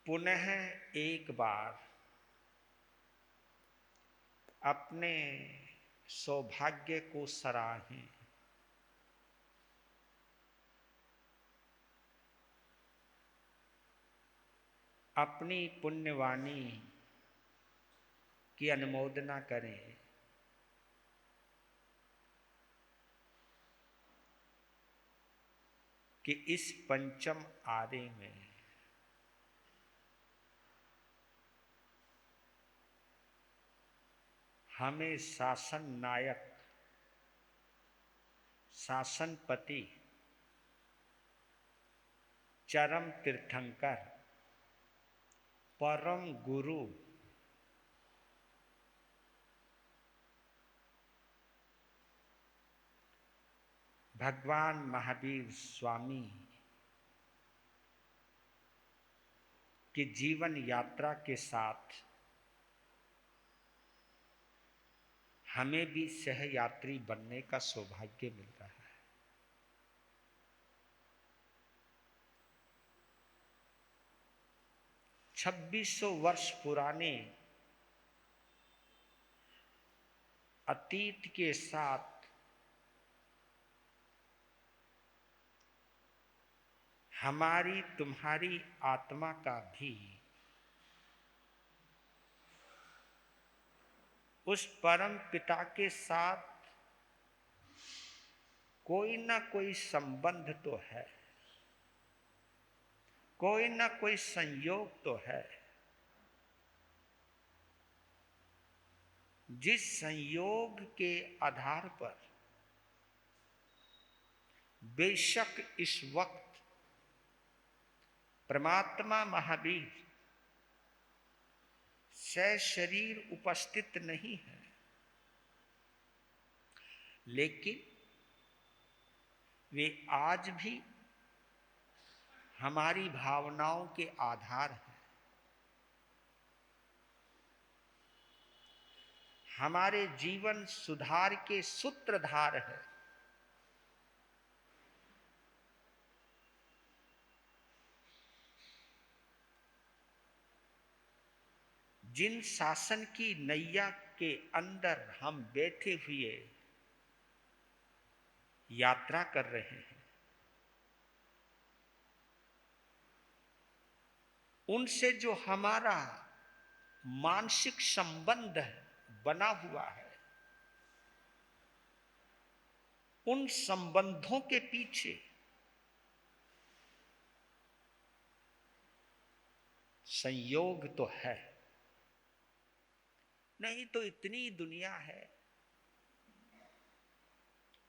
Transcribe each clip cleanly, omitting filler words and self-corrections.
पुनः एक बार अपने सौभाग्य को सराहें। अपनी पुण्यवाणी की अनुमोदना करें। कि इस पंचम आरे में हमें शासन नायक, शासनपति, चरम तीर्थंकर, परम गुरु, भगवान महावीर स्वामी की जीवन यात्रा के साथ हमें भी सहयात्री बनने का सौभाग्य मिल रहा है। छब्बीसों वर्ष पुराने अतीत के साथ हमारी तुम्हारी आत्मा का भी उस परम पिता के साथ कोई ना कोई संबंध तो है, कोई ना कोई संयोग तो है। जिस संयोग के आधार पर बेशक इस वक्त परमात्मा महावीर सशरीर उपस्थित नहीं है, लेकिन वे आज भी हमारी भावनाओं के आधार हैं, हमारे जीवन सुधार के सूत्रधार है। जिन शासन की नैया के अंदर हम बैठे हुए यात्रा कर रहे हैं, उनसे जो हमारा मानसिक संबंध बना हुआ है, उन संबंधों के पीछे संयोग तो है, नहीं तो इतनी दुनिया है,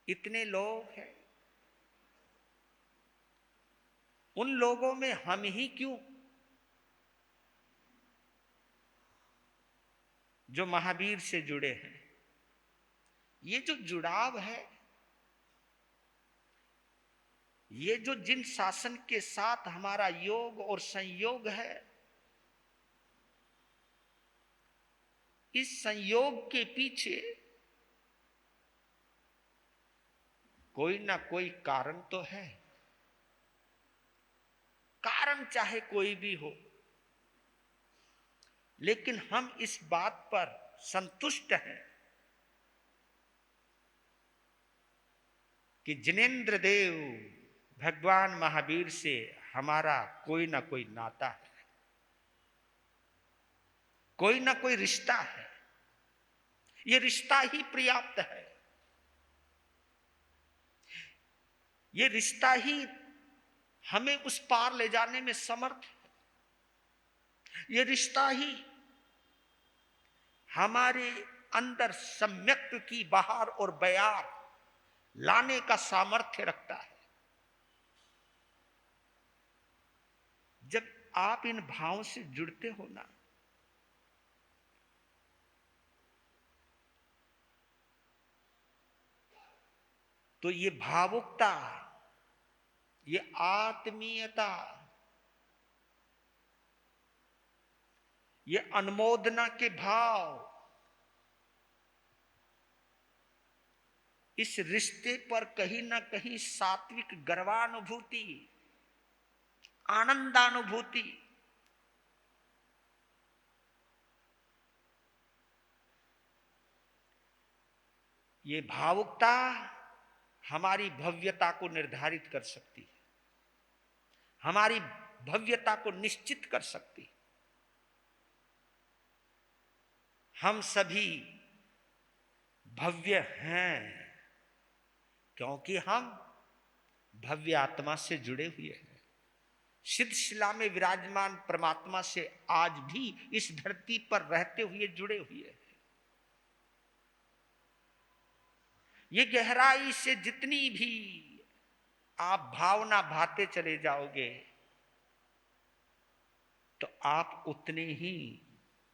इतने लोग हैं, उन लोगों में हम ही क्यों जो महावीर से जुड़े हैं। ये जो जुड़ाव है, ये जो जिन शासन के साथ हमारा योग और संयोग है, इस संयोग के पीछे कोई ना कोई कारण तो है। कारण चाहे कोई भी हो, लेकिन हम इस बात पर संतुष्ट हैं कि जिनेंद्र देव भगवान महावीर से हमारा कोई ना कोई नाता है, कोई ना कोई रिश्ता है। ये रिश्ता ही पर्याप्त है, ये रिश्ता ही हमें उस पार ले जाने में समर्थ है। ये रिश्ता ही हमारे अंदर सम्यक्त्व की बहार और बयार लाने का सामर्थ्य रखता है। जब आप इन भावों से जुड़ते हो ना, तो ये भावुकता, ये आत्मीयता, ये अनुमोदना के भाव इस रिश्ते पर कहीं ना कहीं सात्विक गर्वानुभूति, आनंदानुभूति ये भावुकता हमारी भव्यता को निर्धारित कर सकती है, हमारी भव्यता को निश्चित कर सकती है। हम सभी भव्य हैं क्योंकि हम भव्य आत्मा से जुड़े हुए हैं। सिद्ध शिला में विराजमान परमात्मा से आज भी इस धरती पर रहते हुए जुड़े हुए हैं। ये गहराई से जितनी भी आप भावना भाते चले जाओगे तो आप उतने ही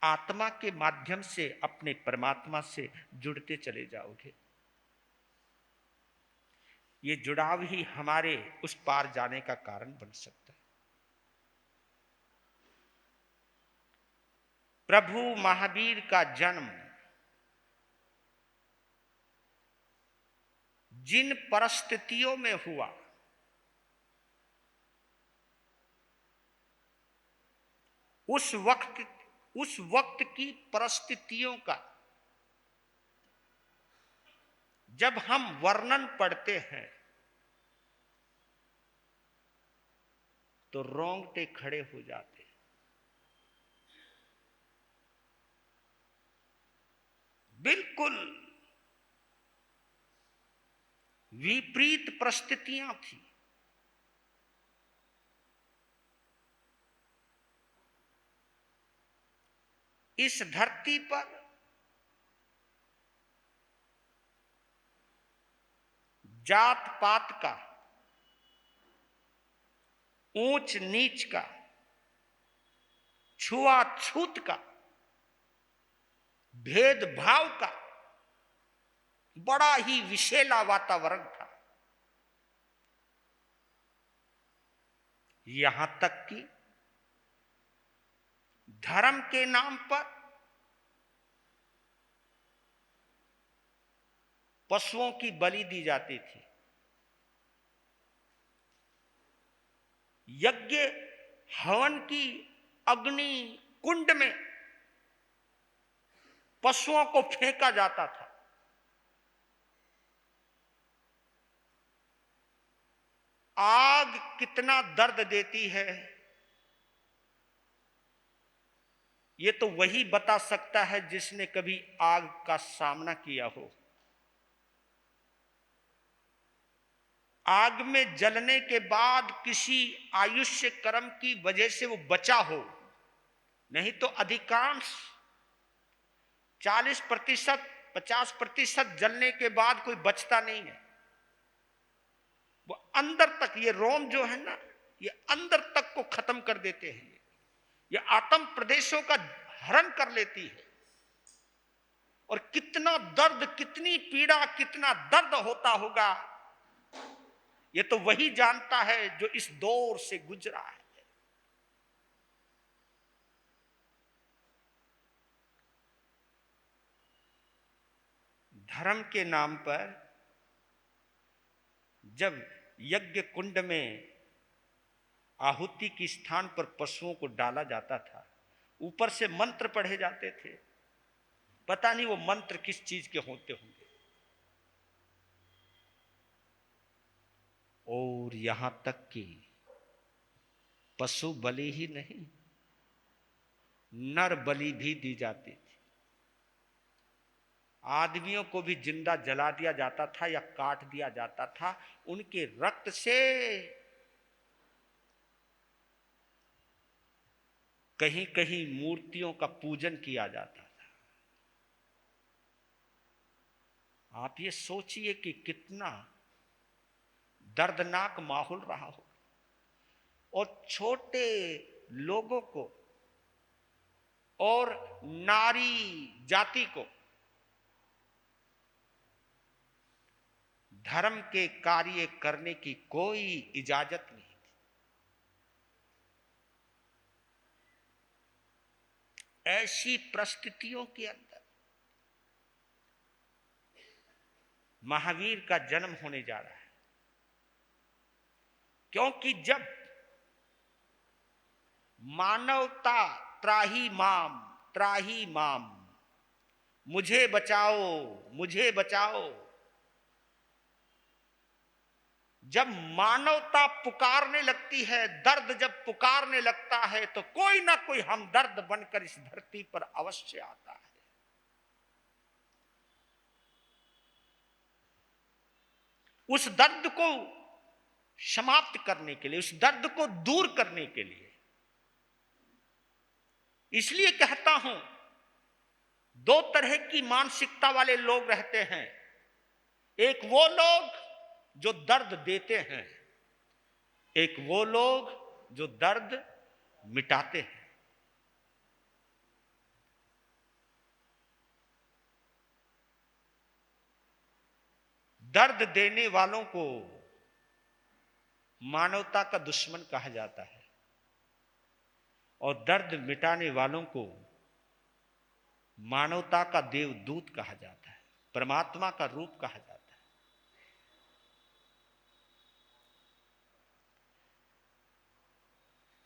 आत्मा के माध्यम से अपने परमात्मा से जुड़ते चले जाओगे। ये जुड़ाव ही हमारे उस पार जाने का कारण बन सकता है। प्रभु महावीर का जन्म जिन परिस्थितियों में हुआ, उस वक्त की परिस्थितियों का जब हम वर्णन पढ़ते हैं तो रोंगटे खड़े हो जाते हैं। बिल्कुल विपरीत परिस्थितियां थी। इस धरती पर जात पात का, ऊंच नीच का, छुआछूत का, भेदभाव का बड़ा ही विषैला वातावरण था। यहां तक कि धर्म के नाम पर पशुओं की बलि दी जाती थी। यज्ञ हवन की अग्नि कुंड में पशुओं को फेंका जाता था। आग कितना दर्द देती है ये तो वही बता सकता है जिसने कभी आग का सामना किया हो। आग में जलने के बाद किसी आयुष्य कर्म की वजह से वो बचा हो, नहीं तो अधिकांश 40% 50% जलने के बाद कोई बचता नहीं है। वो अंदर तक, ये रोम जो है ना, ये अंदर तक को खत्म कर देते हैं। ये आत्म प्रदेशों का हरण कर लेती है। और कितना दर्द, कितनी पीड़ा, कितना दर्द होता होगा ये तो वही जानता है जो इस दौर से गुजरा है। धर्म के नाम पर जब यज्ञ कुंड में आहुति के स्थान पर पशुओं को डाला जाता था, ऊपर से मंत्र पढ़े जाते थे। पता नहीं वो मंत्र किस चीज के होते होंगे। और यहां तक कि पशु बलि ही नहीं, नर बलि भी दी जाती थी। आदमियों को भी जिंदा जला दिया जाता था या काट दिया जाता था। उनके रक्त से कहीं कहीं मूर्तियों का पूजन किया जाता था। आप ये सोचिए कि कितना दर्दनाक माहौल रहा हो। और छोटे लोगों को और नारी जाति को धर्म के कार्य करने की कोई इजाजत नहीं थी। ऐसी परिस्थितियों के अंदर महावीर का जन्म होने जा रहा है। क्योंकि जब मानवता त्राही माम, मुझे बचाओ, मुझे बचाओ, जब मानवता पुकारने लगती है, दर्द जब पुकारने लगता है, तो कोई ना कोई हमदर्द बनकर इस धरती पर अवश्य आता है। उस दर्द को समाप्त करने के लिए, उस दर्द को दूर करने के लिए, इसलिए कहता हूं, दो तरह की मानसिकता वाले लोग रहते हैं। एक वो लोग जो दर्द देते हैं, एक वो लोग जो दर्द मिटाते हैं। दर्द देने वालों को मानवता का दुश्मन कहा जाता है और दर्द मिटाने वालों को मानवता का देवदूत कहा जाता है, परमात्मा का रूप कहा जाता है।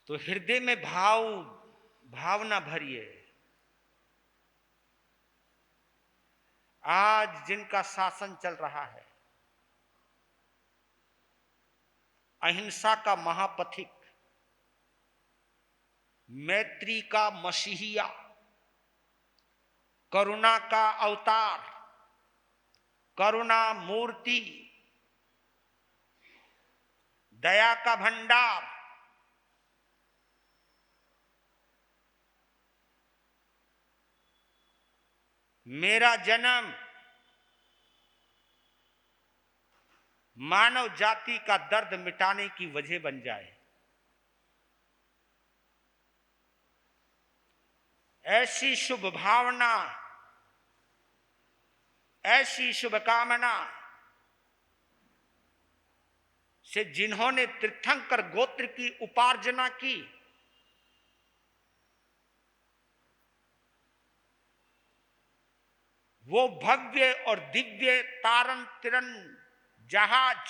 तो हृदय में भावना भरिए। आज जिनका शासन चल रहा है, अहिंसा का महापथिक, मैत्री का मसीहिया, करुणा का अवतार, करुणा मूर्ति, दया का भंडार, मेरा जन्म मानव जाति का दर्द मिटाने की वजह बन जाए, ऐसी शुभ भावना, ऐसी शुभकामना से जिन्होंने तीर्थंकर गोत्र की उपार्जना की, वो भव्य और दिव्य तारन तिरन जहाज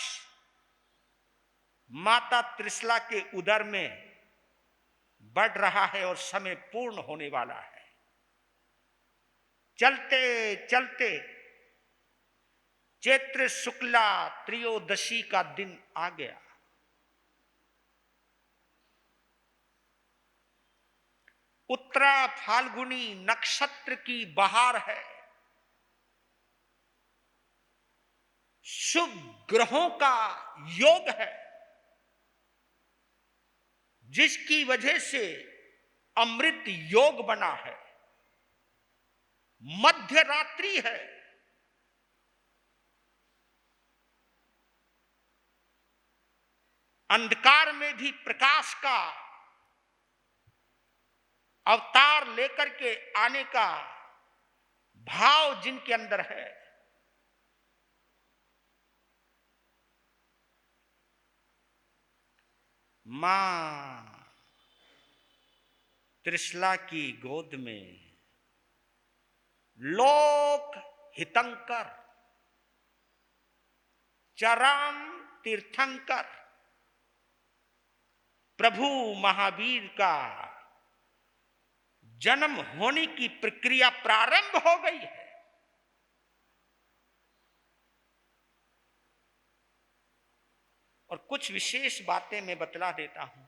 माता त्रिशला के उदर में बढ़ रहा है और समय पूर्ण होने वाला है। चलते चलते चैत्र शुक्ला त्रयोदशी का दिन आ गया। उत्तरा फाल्गुनी नक्षत्र की बहार है। शुभ ग्रहों का योग है, जिसकी वजह से अमृत योग बना है। मध्य रात्रि है, अंधकार में भी प्रकाश का अवतार लेकर के आने का भाव जिनके अंदर है, मां त्रिशला की गोद में लोक हितंकर, चरम तीर्थंकर प्रभु महावीर का जन्म होने की प्रक्रिया प्रारंभ हो गई है। और कुछ विशेष बातें मैं बतला देता हूं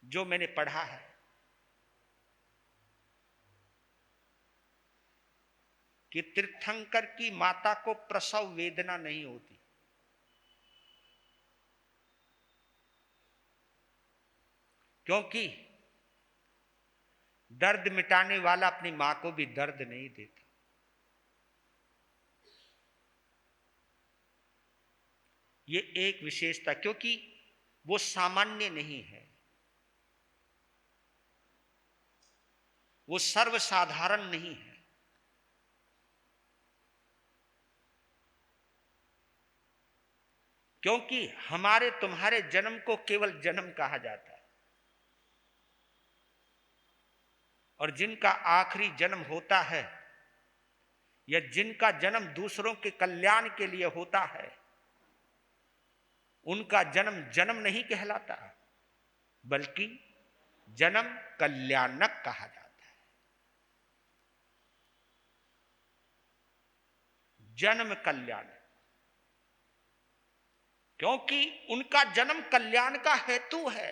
जो मैंने पढ़ा है। कि तीर्थंकर की माता को प्रसव वेदना नहीं होती, क्योंकि दर्द मिटाने वाला अपनी मां को भी दर्द नहीं देता। ये एक विशेषता, क्योंकि वो सामान्य नहीं है, वो सर्वसाधारण नहीं है। क्योंकि हमारे तुम्हारे जन्म को केवल जन्म कहा जाता है, और जिनका आखिरी जन्म होता है या जिनका जन्म दूसरों के कल्याण के लिए होता है, उनका जन्म जन्म नहीं कहलाता, बल्कि जन्म कल्याणक कहा जाता है। जन्म कल्याण। क्योंकि उनका जन्म कल्याण का हेतु है,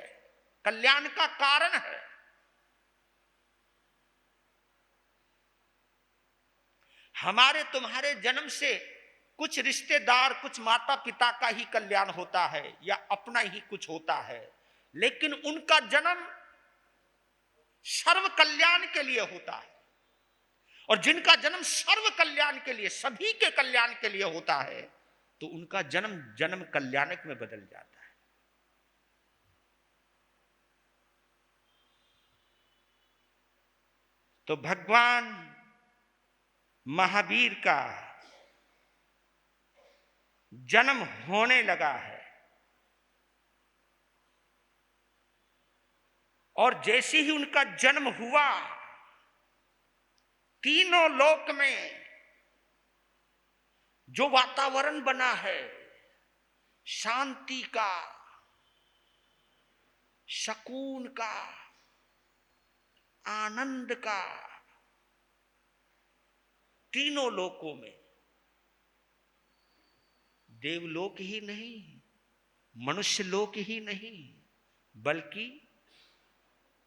कल्याण का कारण है। हमारे तुम्हारे जन्म से कुछ रिश्तेदार, कुछ माता पिता का ही कल्याण होता है या अपना ही कुछ होता है, लेकिन उनका जन्म सर्व कल्याण के लिए होता है। और जिनका जन्म सर्व कल्याण के लिए, सभी के कल्याण के लिए होता है, तो उनका जन्म जन्म कल्याणक में बदल जाता है। तो भगवान महावीर का जन्म होने लगा है, और जैसे ही उनका जन्म हुआ, तीनों लोक में जो वातावरण बना है, शांति का, सुकून का, आनंद का, तीनों लोकों में, देवलोक ही नहीं, मनुष्य लोक ही नहीं, बल्कि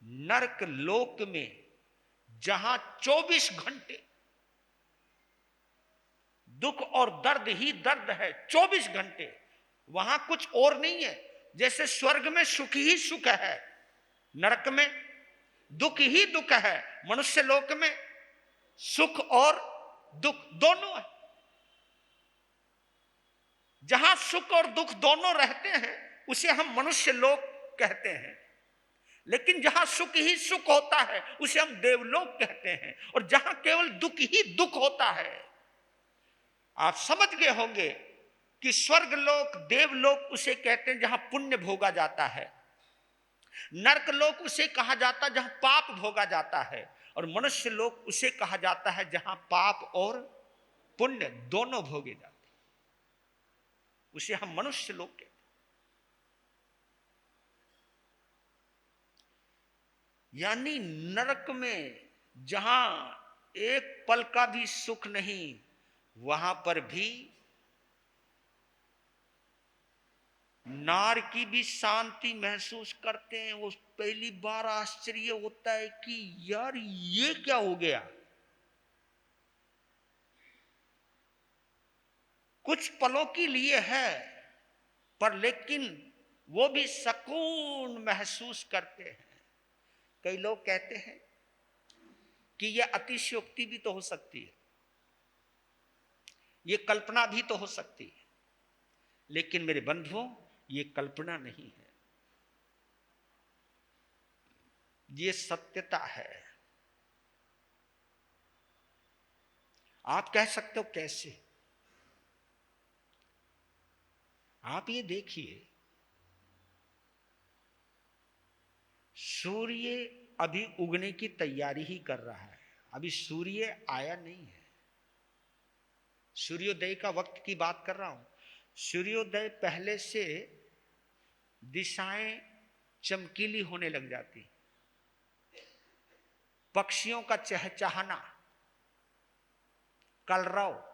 नरक लोक में, जहां 24 घंटे दुख और दर्द ही दर्द है, 24 घंटे, वहां कुछ और नहीं है। जैसे स्वर्ग में सुख ही सुख है, नरक में दुख ही दुख है, मनुष्य लोक में सुख और दुख दोनों है। जहां सुख और दुख दोनों रहते हैं उसे हम मनुष्य लोक कहते हैं, लेकिन जहां सुख ही सुख होता है उसे हम देवलोक कहते हैं। और जहां केवल दुख ही दुख होता है, आप समझ गए होंगे कि स्वर्ग लोक, देवलोक उसे कहते हैं जहां पुण्य भोगा जाता है, नरक लोक उसे कहा जाता है जहां पाप भोगा जाता है, और मनुष्य लोक उसे कहा जाता है जहां पाप और पुण्य दोनों भोगे जाते हैं, उसे हम मनुष्य लोक कहते हैं। यानी नरक में जहां एक पल का भी सुख नहीं, वहां पर भी नार की भी शांति महसूस करते हैं। वो पहली बार आश्चर्य होता है कि यार ये क्या हो गया। कुछ पलों के लिए है, पर लेकिन वो भी सुकून महसूस करते हैं। कई लोग कहते हैं कि यह अतिशयोक्ति भी तो हो सकती है, ये कल्पना भी तो हो सकती है, लेकिन मेरे बंधुओं ये कल्पना नहीं है, ये सत्यता है। आप कह सकते हो कैसे? आप ये देखिए, सूर्य अभी उगने की तैयारी ही कर रहा है, अभी सूर्य आया नहीं है। सूर्योदय का वक्त की बात कर रहा हूं। सूर्योदय पहले से दिशाएं चमकीली होने लग जाती, पक्षियों का चहचहाना, कलरव,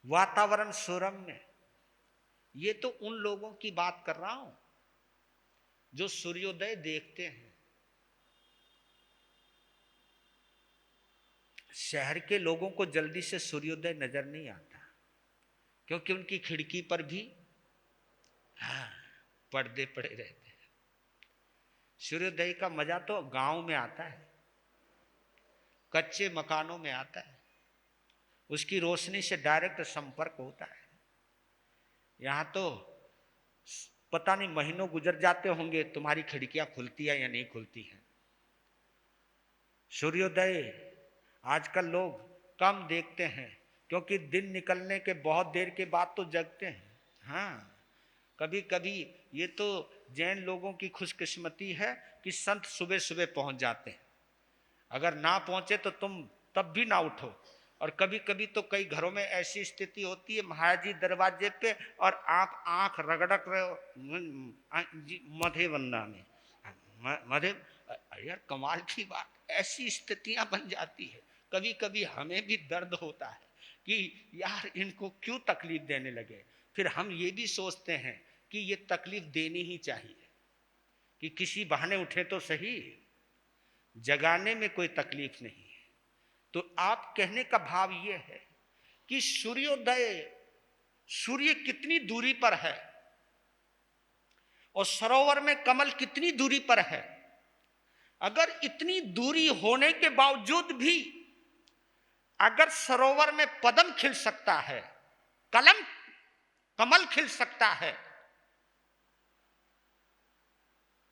वातावरण सुरम्य। ये तो उन लोगों की बात कर रहा हूं जो सूर्योदय देखते हैं। शहर के लोगों को जल्दी से सूर्योदय नजर नहीं आता, क्योंकि उनकी खिड़की पर भी पर्दे पड़े रहते हैं। सूर्योदय का मजा तो गांव में आता है, कच्चे मकानों में आता है, उसकी रोशनी से डायरेक्ट संपर्क होता है। यहां तो पता नहीं महीनों गुजर जाते होंगे, तुम्हारी खिड़कियां खुलती है या नहीं खुलती हैं। सूर्योदय आजकल लोग कम देखते हैं, क्योंकि दिन निकलने के बहुत देर के बाद तो जगते हैं। हाँ, कभी कभी ये तो जैन लोगों की खुशकिस्मती है कि संत सुबह सुबह पहुंच जाते हैं, अगर ना पहुंचे तो तुम तब भी ना उठो। और कभी कभी तो कई घरों में ऐसी स्थिति होती है, महाराज जी दरवाजे पे और आप आंख रगड़क रहे हो मधे वंदा में, मधे, यार कमाल की बात, ऐसी स्थितियां बन जाती है। कभी कभी हमें भी दर्द होता है कि यार इनको क्यों तकलीफ देने लगे। फिर हम ये भी सोचते हैं कि ये तकलीफ देनी ही चाहिए, कि किसी बहाने उठे तो सही, जगाने में कोई तकलीफ नहीं है। तो आप कहने का भाव ये है कि सूर्योदय, सूर्य कितनी दूरी पर है और सरोवर में कमल कितनी दूरी पर है। अगर इतनी दूरी होने के बावजूद भी अगर सरोवर में पद्म खिल सकता है, कमल खिल सकता है,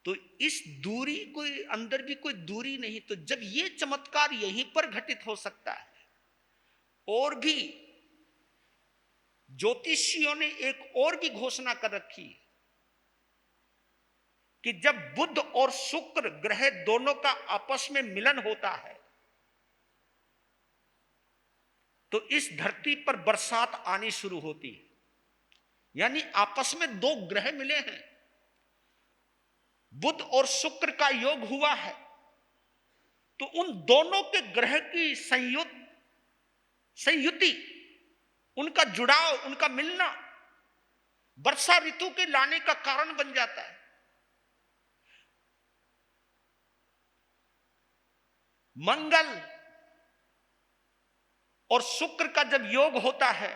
तो इस दूरी कोई अंदर भी कोई दूरी नहीं। तो जब ये चमत्कार यहीं पर घटित हो सकता है, और भी ज्योतिषियों ने एक और भी घोषणा कर रखी है कि जब बुध और शुक्र ग्रह दोनों का आपस में मिलन होता है तो इस धरती पर बरसात आनी शुरू होती है। यानी आपस में दो ग्रह मिले हैं, बुध और शुक्र का योग हुआ है, तो उन दोनों के ग्रह की संयुति, उनका जुड़ाव, उनका मिलना वर्षा ऋतु के लाने का कारण बन जाता है। मंगल और शुक्र का जब योग होता है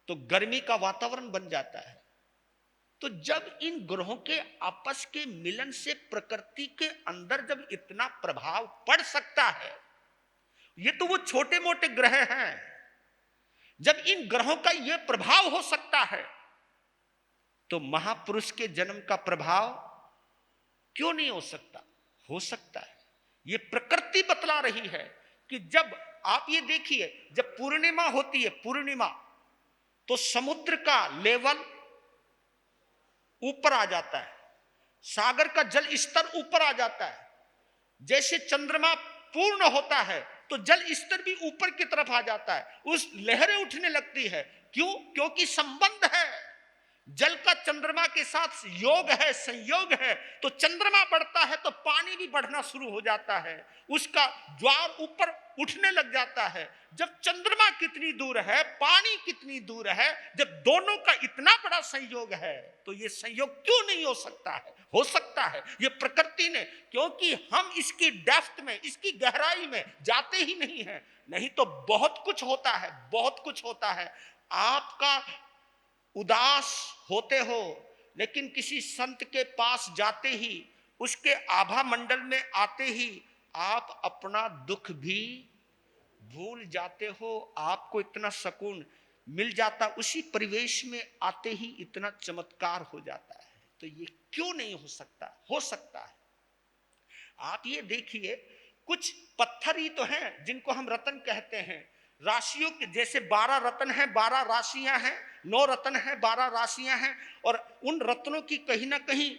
तो गर्मी का वातावरण बन जाता है। तो जब इन ग्रहों के आपस के मिलन से प्रकृति के अंदर जब इतना प्रभाव पड़ सकता है, ये तो वो छोटे मोटे ग्रह हैं, जब इन ग्रहों का यह प्रभाव हो सकता है तो महापुरुष के जन्म का प्रभाव क्यों नहीं हो सकता? हो सकता है। ये प्रकृति बतला रही है कि जब आप ये देखिए, जब पूर्णिमा होती है, पूर्णिमा, तो समुद्र का लेवल ऊपर आ जाता है, सागर का जल स्तर ऊपर आ जाता है। जैसे चंद्रमा पूर्ण होता है तो जल स्तर भी ऊपर की तरफ आ जाता है, उस लहरें उठने लगती है। क्यों? क्योंकि संबंध है, जल का चंद्रमा के साथ योग है, संयोग है। तो चंद्रमा बढ़ता है तो पानी भी बढ़ना शुरू हो जाता है, उसका ज्वार ऊपर उठने लग जाता है। जब चंद्रमा कितनी दूर है, पानी कितनी दूर है, जब दोनों का इतना बड़ा संयोग है तो ये संयोग क्यों नहीं हो सकता है? हो सकता है। ये प्रकृति ने, क्योंकि हम इसकी डेप्थ में, इसकी गहराई में जाते ही नहीं है, नहीं तो बहुत कुछ होता है, बहुत कुछ होता है। आपका उदास होते हो लेकिन किसी संत के पास जाते ही, उसके आभा मंडल में आते ही आप अपना दुख भी भूल जाते हो, आपको इतना सुकून मिल जाता, उसी परिवेश में आते ही इतना चमत्कार हो जाता है। तो ये क्यों नहीं हो सकता? हो सकता है। आप ये देखिए, कुछ पत्थर ही तो हैं जिनको हम रत्न कहते हैं। राशियों के जैसे 12 रत्न हैं, 12 राशियां हैं, 9 रत्न हैं, 12 राशियां हैं, और उन रत्नों की कहीं ना कहीं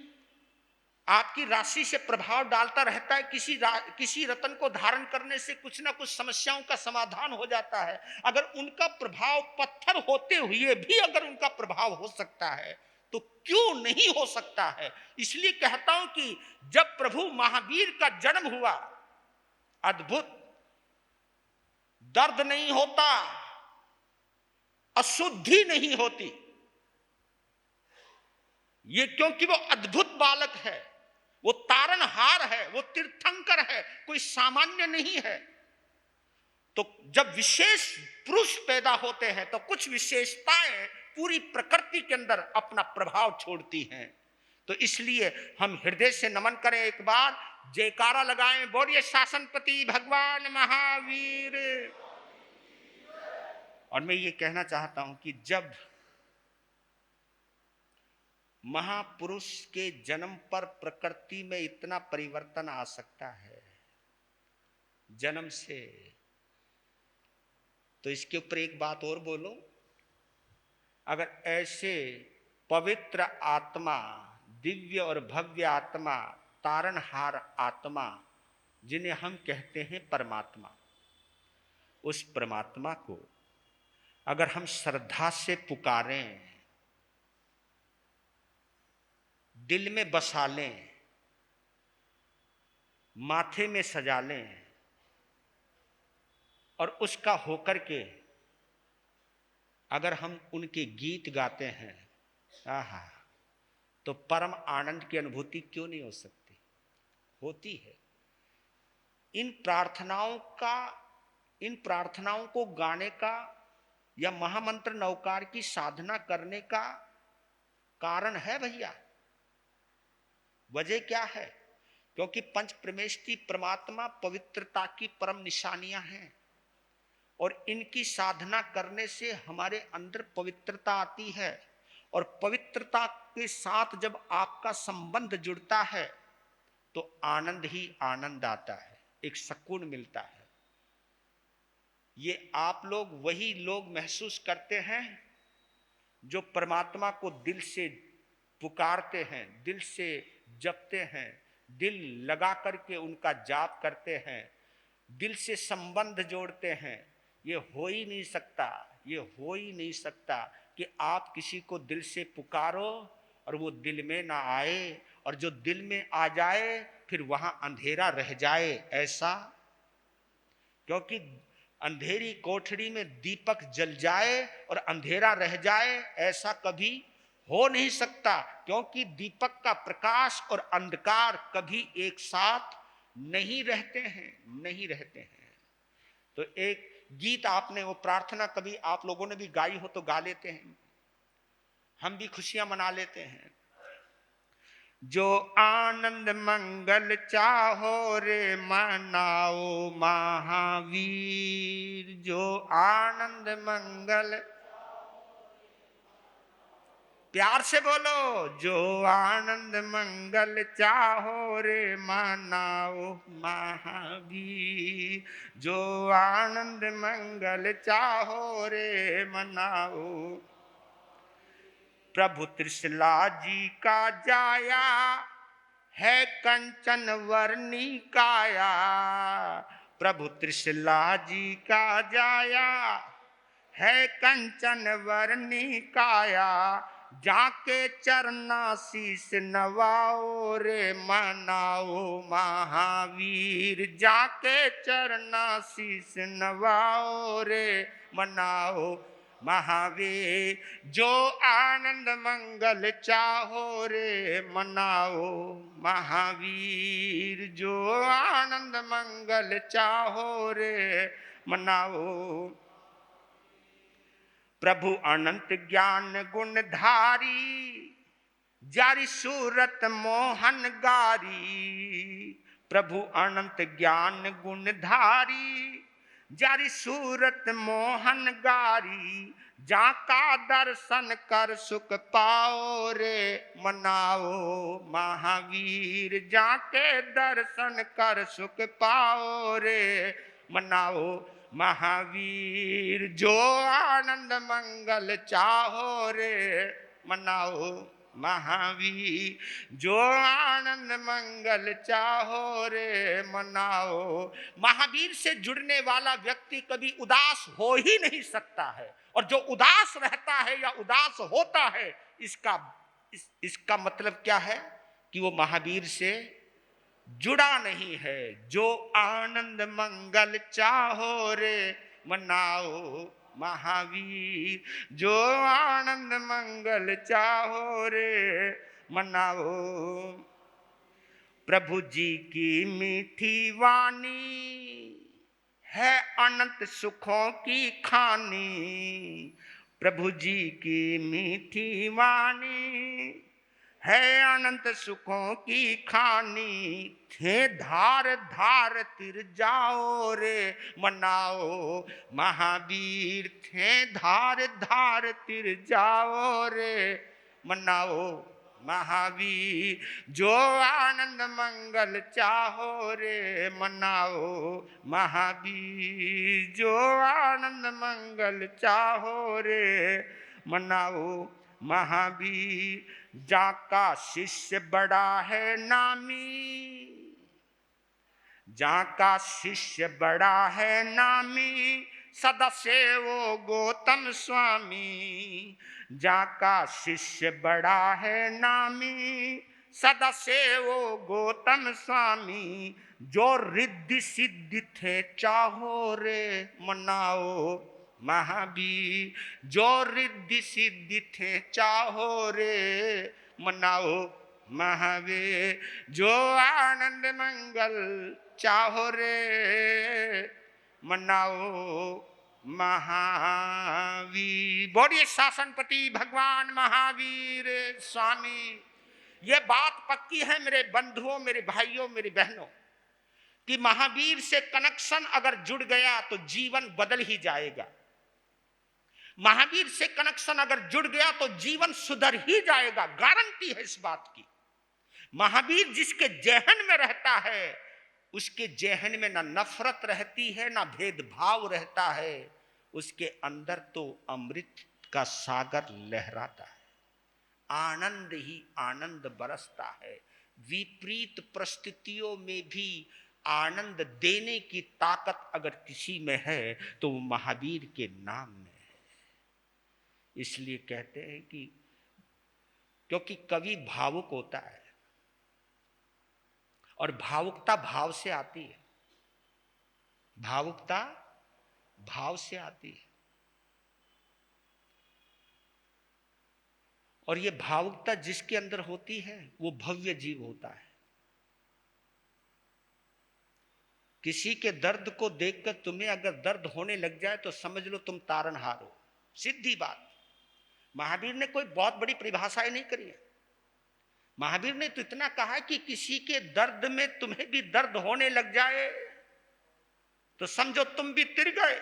आपकी राशि से प्रभाव डालता रहता है। किसी रत्न को धारण करने से कुछ ना कुछ समस्याओं का समाधान हो जाता है। अगर उनका प्रभाव पत्थर होते हुए भी अगर उनका प्रभाव हो सकता है तो क्यों नहीं हो सकता है? इसलिए कहता हूं कि जब प्रभु महावीर का जन्म हुआ, अद्भुत, दर्द नहीं होता, अशुद्धि नहीं होती। ये क्योंकि वो अद्भुत बालक है, वो तारनहार है, वो तीर्थंकर है, कोई सामान्य नहीं है। तो जब विशेष पुरुष पैदा होते हैं तो कुछ विशेषताएं पूरी प्रकृति के अंदर अपना प्रभाव छोड़ती हैं। तो इसलिए हम हृदय से नमन करें, एक बार जयकारा लगाएं, बोलिए शासनपति भगवान महावीर। और मैं ये कहना चाहता हूं कि जब महापुरुष के जन्म पर प्रकृति में इतना परिवर्तन आ सकता है जन्म से, तो इसके ऊपर एक बात और बोलो। अगर ऐसे पवित्र आत्मा, दिव्य और भव्य आत्मा, तारनहार आत्मा, जिन्हें हम कहते हैं परमात्मा, उस परमात्मा को अगर हम श्रद्धा से पुकारें, दिल में बसा लें, माथे में सजा लें और उसका होकर के अगर हम उनके गीत गाते हैं, आहा, तो परम आनंद की अनुभूति क्यों नहीं हो सकती? होती है। इन प्रार्थनाओं को गाने का या महामंत्र नवकार की साधना करने का कारण है भैया। वजह क्या है? क्योंकि पंच प्रमेष्टि परमात्मा पवित्रता की परम निशानियां हैं और इनकी साधना करने से हमारे अंदर पवित्रता आती है और पवित्रता के साथ जब आपका संबंध जुड़ता है तो आनंद ही आनंद आता है, एक सुकून मिलता है। ये आप लोग वही लोग महसूस करते हैं जो परमात्मा को दिल से पुकारते हैं, दिल से जपते हैं, दिल लगा करके उनका जाप करते हैं, दिल से संबंध जोड़ते हैं। ये हो ही नहीं सकता, ये हो ही नहीं सकता कि आप किसी को दिल से पुकारो और वो दिल में ना आए, और जो दिल में आ जाए फिर वहां अंधेरा रह जाए, ऐसा। क्योंकि अंधेरी कोठरी में दीपक जल जाए और अंधेरा रह जाए, ऐसा कभी हो नहीं सकता। क्योंकि दीपक का प्रकाश और अंधकार कभी एक साथ नहीं रहते हैं, नहीं रहते हैं। तो एक गीत आपने, वो प्रार्थना कभी आप लोगों ने भी गाई हो तो गा लेते हैं, हम भी खुशियां मना लेते हैं। जो आनंद मंगल चाहो रे मनाओ महावीर, जो आनंद मंगल, प्यार से बोलो, जो आनंद मंगल चाहो रे मनाओ महावीर, जो आनंद मंगल चाहो रे मनाओ। प्रभु त्रिशला जी का जाया है कंचन वर्णी काया, प्रभु त्रिशला जी का जाया है कंचन वर्णी काया, जाके चरना शीस नवाओ रे मनाओ महावीर, जाके चरना शीस नवाओ रे मनाओ महावीर। जो आनंद मंगल चाहो रे मनाओ महावीर, जो आनंद मंगल चाहो रे मनाओ। प्रभु अनंत ज्ञान गुणधारी, जारी सूरत मोहन गारी, प्रभु अनंत ज्ञान गुणधारी, जारी सूरत मोहन गारी, जाका दर्शन कर सुख पाओ रे मनाओ महावीर, जाके दर्शन कर सुख पाओ रे मनाओ महावीर। जो आनंद मंगल चाहो रे मनाओ महावीर, जो आनंद मंगल चाहो रे मनाओ। महावीर से जुड़ने वाला व्यक्ति कभी उदास हो ही नहीं सकता है, और जो उदास रहता है या उदास होता है, इसका मतलब क्या है कि वो महावीर से जुड़ा नहीं है। जो आनंद मंगल चाहो रे मनाओ महावीर, जो आनंद मंगल चाहो रे मनाओ। प्रभु जी की मीठी वाणी है अनंत सुखों की खानी, प्रभु जी की मीठी वाणी है अनंत सुखों की खानी, थे धार धार तिर जाओ रे मनाओ महावीर, थे धार धार तिर जाओ रे मनाओ महावीर। जो आनंद मंगल चाहो रे मनाओ महावीर, जो आनंद मंगल चाहो रे मनाओ महावीर। जाका शिष्य बड़ा है नामी, जाका शिष्य बड़ा है नामी, सदा सेवो गौतम स्वामी, जाका शिष्य बड़ा है नामी, सदा सेवो गौतम स्वामी। जो रिद्धि सिद्धि थे चाहो रे मनाओ महावीर, जो रिद्धि सिद्धि थे चाहो रे मनाओ महावीर, जो आनंद मंगल चाहो रे मनाओ महावीर। बोलिए शासनपति भगवान महावीर स्वामी। ये बात पक्की है मेरे बंधुओं, मेरे भाइयों, मेरी बहनों, कि महावीर से कनेक्शन अगर जुड़ गया तो जीवन बदल ही जाएगा। महावीर से कनेक्शन अगर जुड़ गया तो जीवन सुधर ही जाएगा, गारंटी है इस बात की। महावीर जिसके जेहन में रहता है, उसके जेहन में ना नफरत रहती है, ना भेदभाव रहता है, उसके अंदर तो अमृत का सागर लहराता है, आनंद ही आनंद बरसता है। विपरीत परिस्थितियों में भी आनंद देने की ताकत अगर किसी में है तो वो महावीर के नाम में है। इसलिए कहते हैं कि क्योंकि कवि भावुक होता है और भावुकता भाव से आती है, भावुकता भाव से आती है। और ये भावुकता जिसके अंदर होती है वो भव्य जीव होता है। किसी के दर्द को देखकर तुम्हें अगर दर्द होने लग जाए तो समझ लो तुम तारनहार हो, सीधी बात। महावीर ने कोई बहुत बड़ी परिभाषाएं नहीं करी है। महावीर ने तो इतना कहा कि किसी के दर्द में तुम्हें भी दर्द होने लग जाए तो समझो तुम भी तिर गए।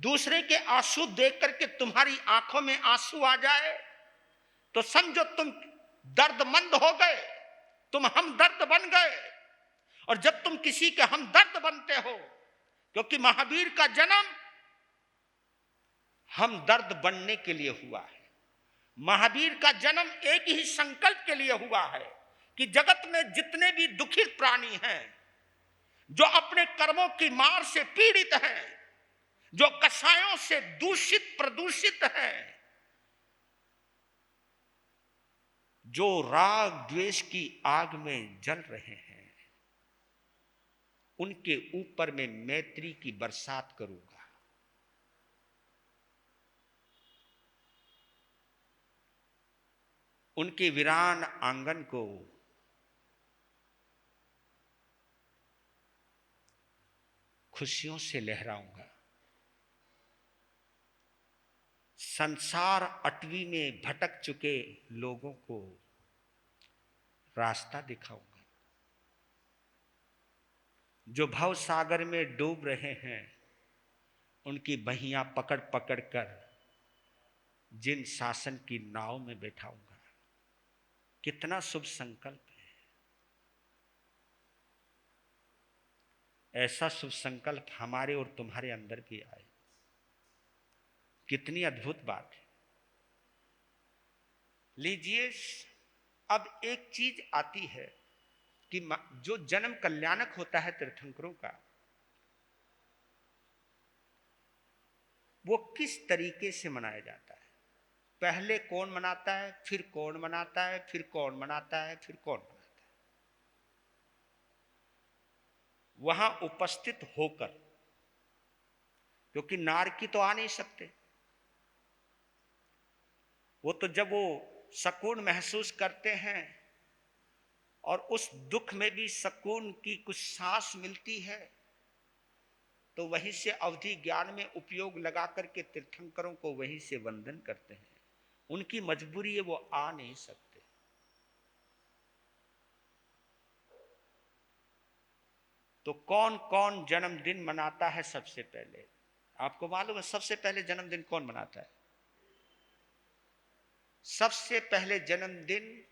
दूसरे के आंसू देख करके तुम्हारी आंखों में आंसू आ जाए तो समझो तुम दर्दमंद हो गए, तुम हमदर्द बन गए। और जब तुम किसी के हमदर्द बनते हो, क्योंकि महावीर का जन्म हमदर्द बनने के लिए हुआ है। महावीर का जन्म एक ही संकल्प के लिए हुआ है कि जगत में जितने भी दुखित प्राणी हैं, जो अपने कर्मों की मार से पीड़ित हैं, जो कषायों से दूषित प्रदूषित हैं, जो राग द्वेष की आग में जल रहे हैं, उनके ऊपर मैं मैत्री की बरसात करूंगा। उनके वीरान आंगन को खुशियों से लहराऊंगा। संसार अटवी में भटक चुके लोगों को रास्ता दिखाऊंगा। जो भव सागर में डूब रहे हैं, उनकी बहियां पकड़ पकड़ कर जिन शासन की नाव में बैठाऊंगा। कितना शुभ संकल्प है। ऐसा शुभ संकल्प हमारे और तुम्हारे अंदर भी आए। कितनी अद्भुत बात है। लीजिए, अब एक चीज आती है कि जो जन्म कल्याणक होता है तीर्थंकरों का, वो किस तरीके से मनाया जाता है। पहले कौन मनाता है, फिर कौन मनाता है, फिर कौन मनाता है, फिर कौन मनाता है। वहां उपस्थित होकर, क्योंकि नारकी तो आ नहीं सकते, वो तो जब वो सुकून महसूस करते हैं और उस दुख में भी सुकून की कुछ सांस मिलती है, तो वहीं से अवधि ज्ञान में उपयोग लगा करके तीर्थंकरों को वहीं से वंदन करते हैं। उनकी मजबूरी है, वो आ नहीं सकते। तो कौन कौन जन्मदिन मनाता है? सबसे पहले आपको मालूम है सबसे पहले जन्मदिन कौन मनाता है? सबसे पहले जन्मदिन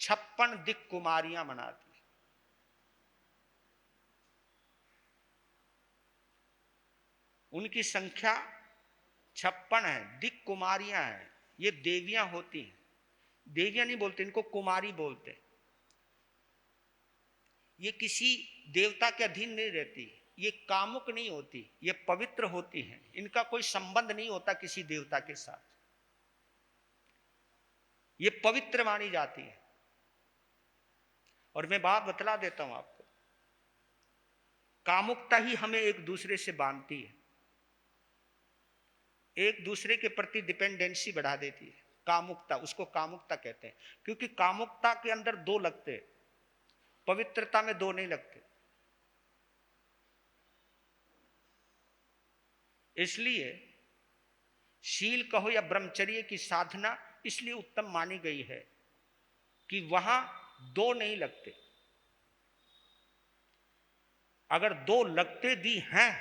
56 दिक् कुमारियां मनाती हैं। उनकी संख्या 56 है। दिक् कुमारियां हैं, ये देवियां होती हैं। देवियां नहीं बोलते, इनको कुमारी बोलते हैं। ये किसी देवता के अधीन नहीं रहती, ये कामुक नहीं होती, ये पवित्र होती हैं। इनका कोई संबंध नहीं होता किसी देवता के साथ, ये पवित्र मानी जाती है। और मैं बात बतला देता हूं आपको, कामुकता ही हमें एक दूसरे से बांधती है। एक दूसरे के प्रति डिपेंडेंसी बढ़ा देती है। कामुकता, उसको कामुकता कहते हैं, क्योंकि कामुकता के अंदर दो लगते, पवित्रता में दो नहीं लगते। इसलिए शील कहो या ब्रह्मचर्य की साधना इसलिए उत्तम मानी गई है कि वहां दो नहीं लगते। अगर दो लगते भी हैं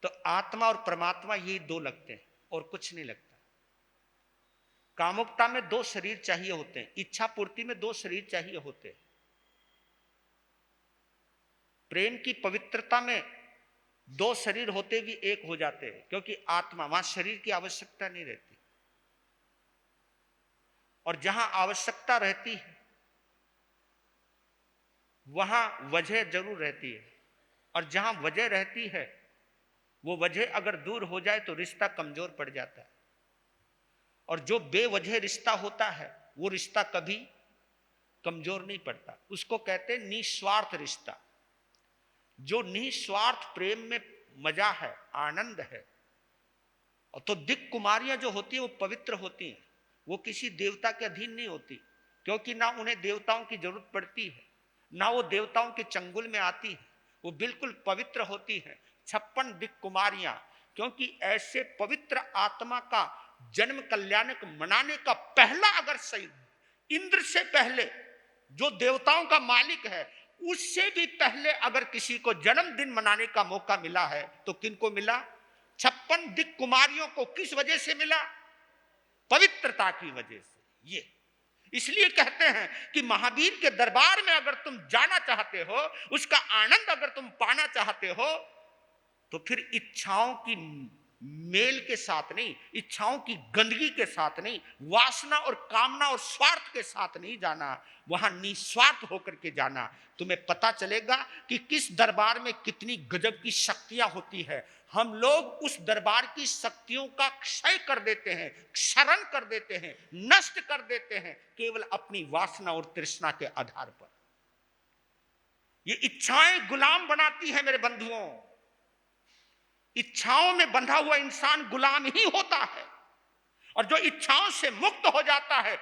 तो आत्मा और परमात्मा ये दो लगते हैं और कुछ नहीं लगता। कामुकता में दो शरीर चाहिए होते हैं, इच्छा पूर्ति में दो शरीर चाहिए होते हैं, प्रेम की पवित्रता में दो शरीर होते भी एक हो जाते हैं, क्योंकि आत्मा, वहां शरीर की आवश्यकता नहीं रहती। और जहां आवश्यकता रहती है वहां वजह जरूर रहती है, और जहां वजह रहती है वो वजह अगर दूर हो जाए तो रिश्ता कमजोर पड़ जाता है। और जो बेवजह रिश्ता होता है वो रिश्ता कभी कमजोर नहीं पड़ता। उसको कहते हैं निस्वार्थ रिश्ता। जो निस्वार्थ प्रेम में मजा है, आनंद है। और तो दिक् कुमारियां जो होती है वो पवित्र होती हैं, वो किसी देवता के अधीन नहीं होती, क्योंकि ना उन्हें देवताओं की जरूरत पड़ती है, ना वो देवताओं के चंगुल में आती है। वो बिल्कुल पवित्र होती है, 56 दिक् कुमारियां। क्योंकि ऐसे पवित्र आत्मा का जन्म कल्याणक मनाने का पहला अगर सही, इंद्र से पहले जो देवताओं का मालिक है, उससे भी पहले अगर किसी को जन्मदिन मनाने का मौका मिला है तो किनको मिला? 56 दिक् कुमारियों को। किस वजह से मिला? पवित्रता की वजह से। ये इसलिए कहते हैं कि महावीर के दरबार में अगर तुम जाना चाहते हो, उसका आनंद अगर तुम पाना चाहते हो, तो फिर इच्छाओं की मेल के साथ नहीं, इच्छाओं की गंदगी के साथ नहीं, वासना और कामना और स्वार्थ के साथ नहीं जाना, वहां निस्वार्थ होकर के जाना। तुम्हें पता चलेगा कि किस दरबार में कितनी गजब की शक्तियां होती है। हम लोग उस दरबार की शक्तियों का क्षय कर देते हैं, क्षरण कर देते हैं, नष्ट कर देते हैं, केवल अपनी वासना और तृष्णा के आधार पर। ये इच्छाएं गुलाम बनाती हैं मेरे बंधुओं। इच्छाओं में बंधा हुआ इंसान गुलाम ही होता है, और जो इच्छाओं से मुक्त हो जाता है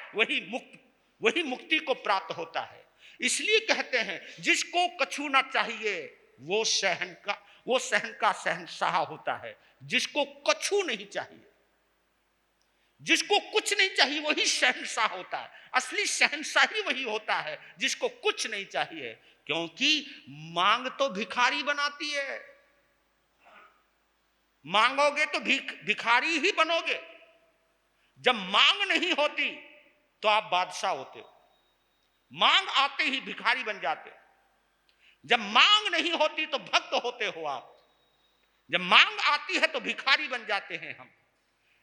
वही मुक्ति को प्राप्त होता है। इसलिए कहते हैं जिसको कछु ना चाहिए वो सहन का शहंशाह होता है। जिसको कछु नहीं चाहिए, जिसको कुछ नहीं चाहिए, वही शहंशाह होता है। असली शहंशाही वही होता है जिसको कुछ नहीं चाहिए, क्योंकि मांग तो भिखारी बनाती है। मांगोगे तो भिखारी ही बनोगे। जब मांग नहीं होती तो आप बादशाह होते हो, मांग आते ही भिखारी बन जाते हो। जब मांग नहीं होती तो भक्त होते हो आप, जब मांग आती है तो भिखारी बन जाते हैं हम।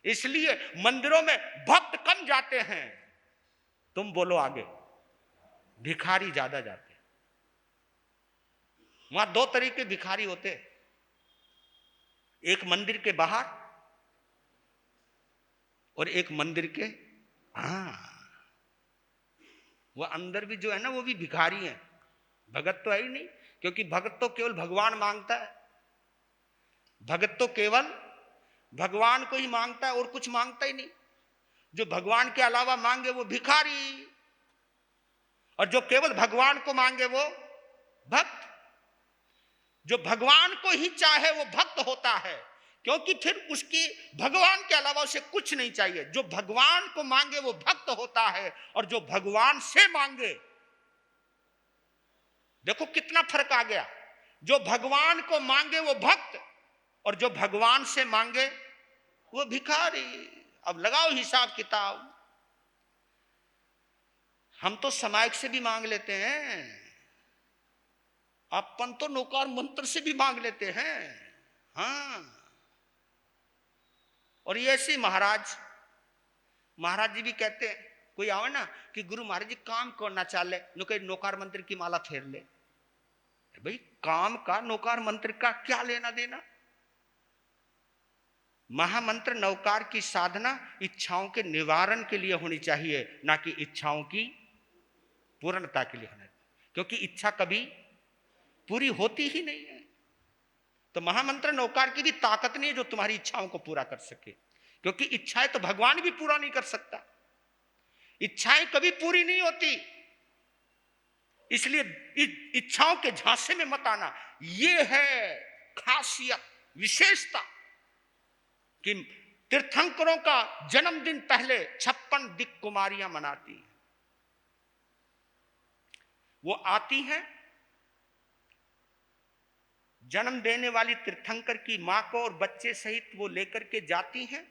इसलिए मंदिरों में भक्त कम जाते हैं, तुम बोलो आगे, भिखारी ज्यादा जाते हैं। वहां दो तरीके भिखारी होते हैं, एक मंदिर के बाहर और एक मंदिर के वो अंदर भी जो है ना, वो भी भिखारी है। भगत तो है ही नहीं, क्योंकि भगत तो केवल भगवान मांगता है। भगत तो केवल भगवान को ही मांगता है और कुछ मांगता ही नहीं। जो भगवान के अलावा मांगे वो भिखारी, और जो केवल भगवान को मांगे वो भक्त। जो भगवान को ही चाहे वो भक्त होता है, क्योंकि फिर उसके भगवान के अलावा उसे कुछ नहीं चाहिए। जो भगवान को मांगे वो भक्त होता है, और जो भगवान से मांगे, देखो कितना फर्क आ गया। जो भगवान को मांगे वो भक्त, और जो भगवान से मांगे वो भिखारी। अब लगाओ हिसाब किताब। हम तो समायक से भी मांग लेते हैं, अपन तो नौकार मंत्र से भी मांग लेते हैं। हाँ, और ये ऐसे महाराज जी भी कहते हैं, कोई आवे ना कि गुरु महाराज जी काम करना चाले, नौकार मंत्र की माला फेर ले। भाई काम का नौकार मंत्र का क्या लेना देना? महामंत्र नौकार की साधना इच्छाओं के निवारण के लिए होनी चाहिए, ना कि इच्छाओं की पूर्णता के लिए होना, क्योंकि इच्छा कभी पूरी होती ही नहीं है। तो महामंत्र नौकार की भी ताकत नहीं है जो तुम्हारी इच्छाओं को पूरा कर सके, क्योंकि इच्छाएं तो भगवान भी पूरा नहीं कर सकता, इच्छाएं कभी पूरी नहीं होती। इसलिए इच्छाओं के झांसे में मत आना। यह है खासियत, विशेषता कि तीर्थंकरों का जन्मदिन पहले 56 दिक् कुमारियां मनाती हैं। वो आती हैं, जन्म देने वाली तीर्थंकर की मां को और बच्चे सहित वो लेकर के जाती हैं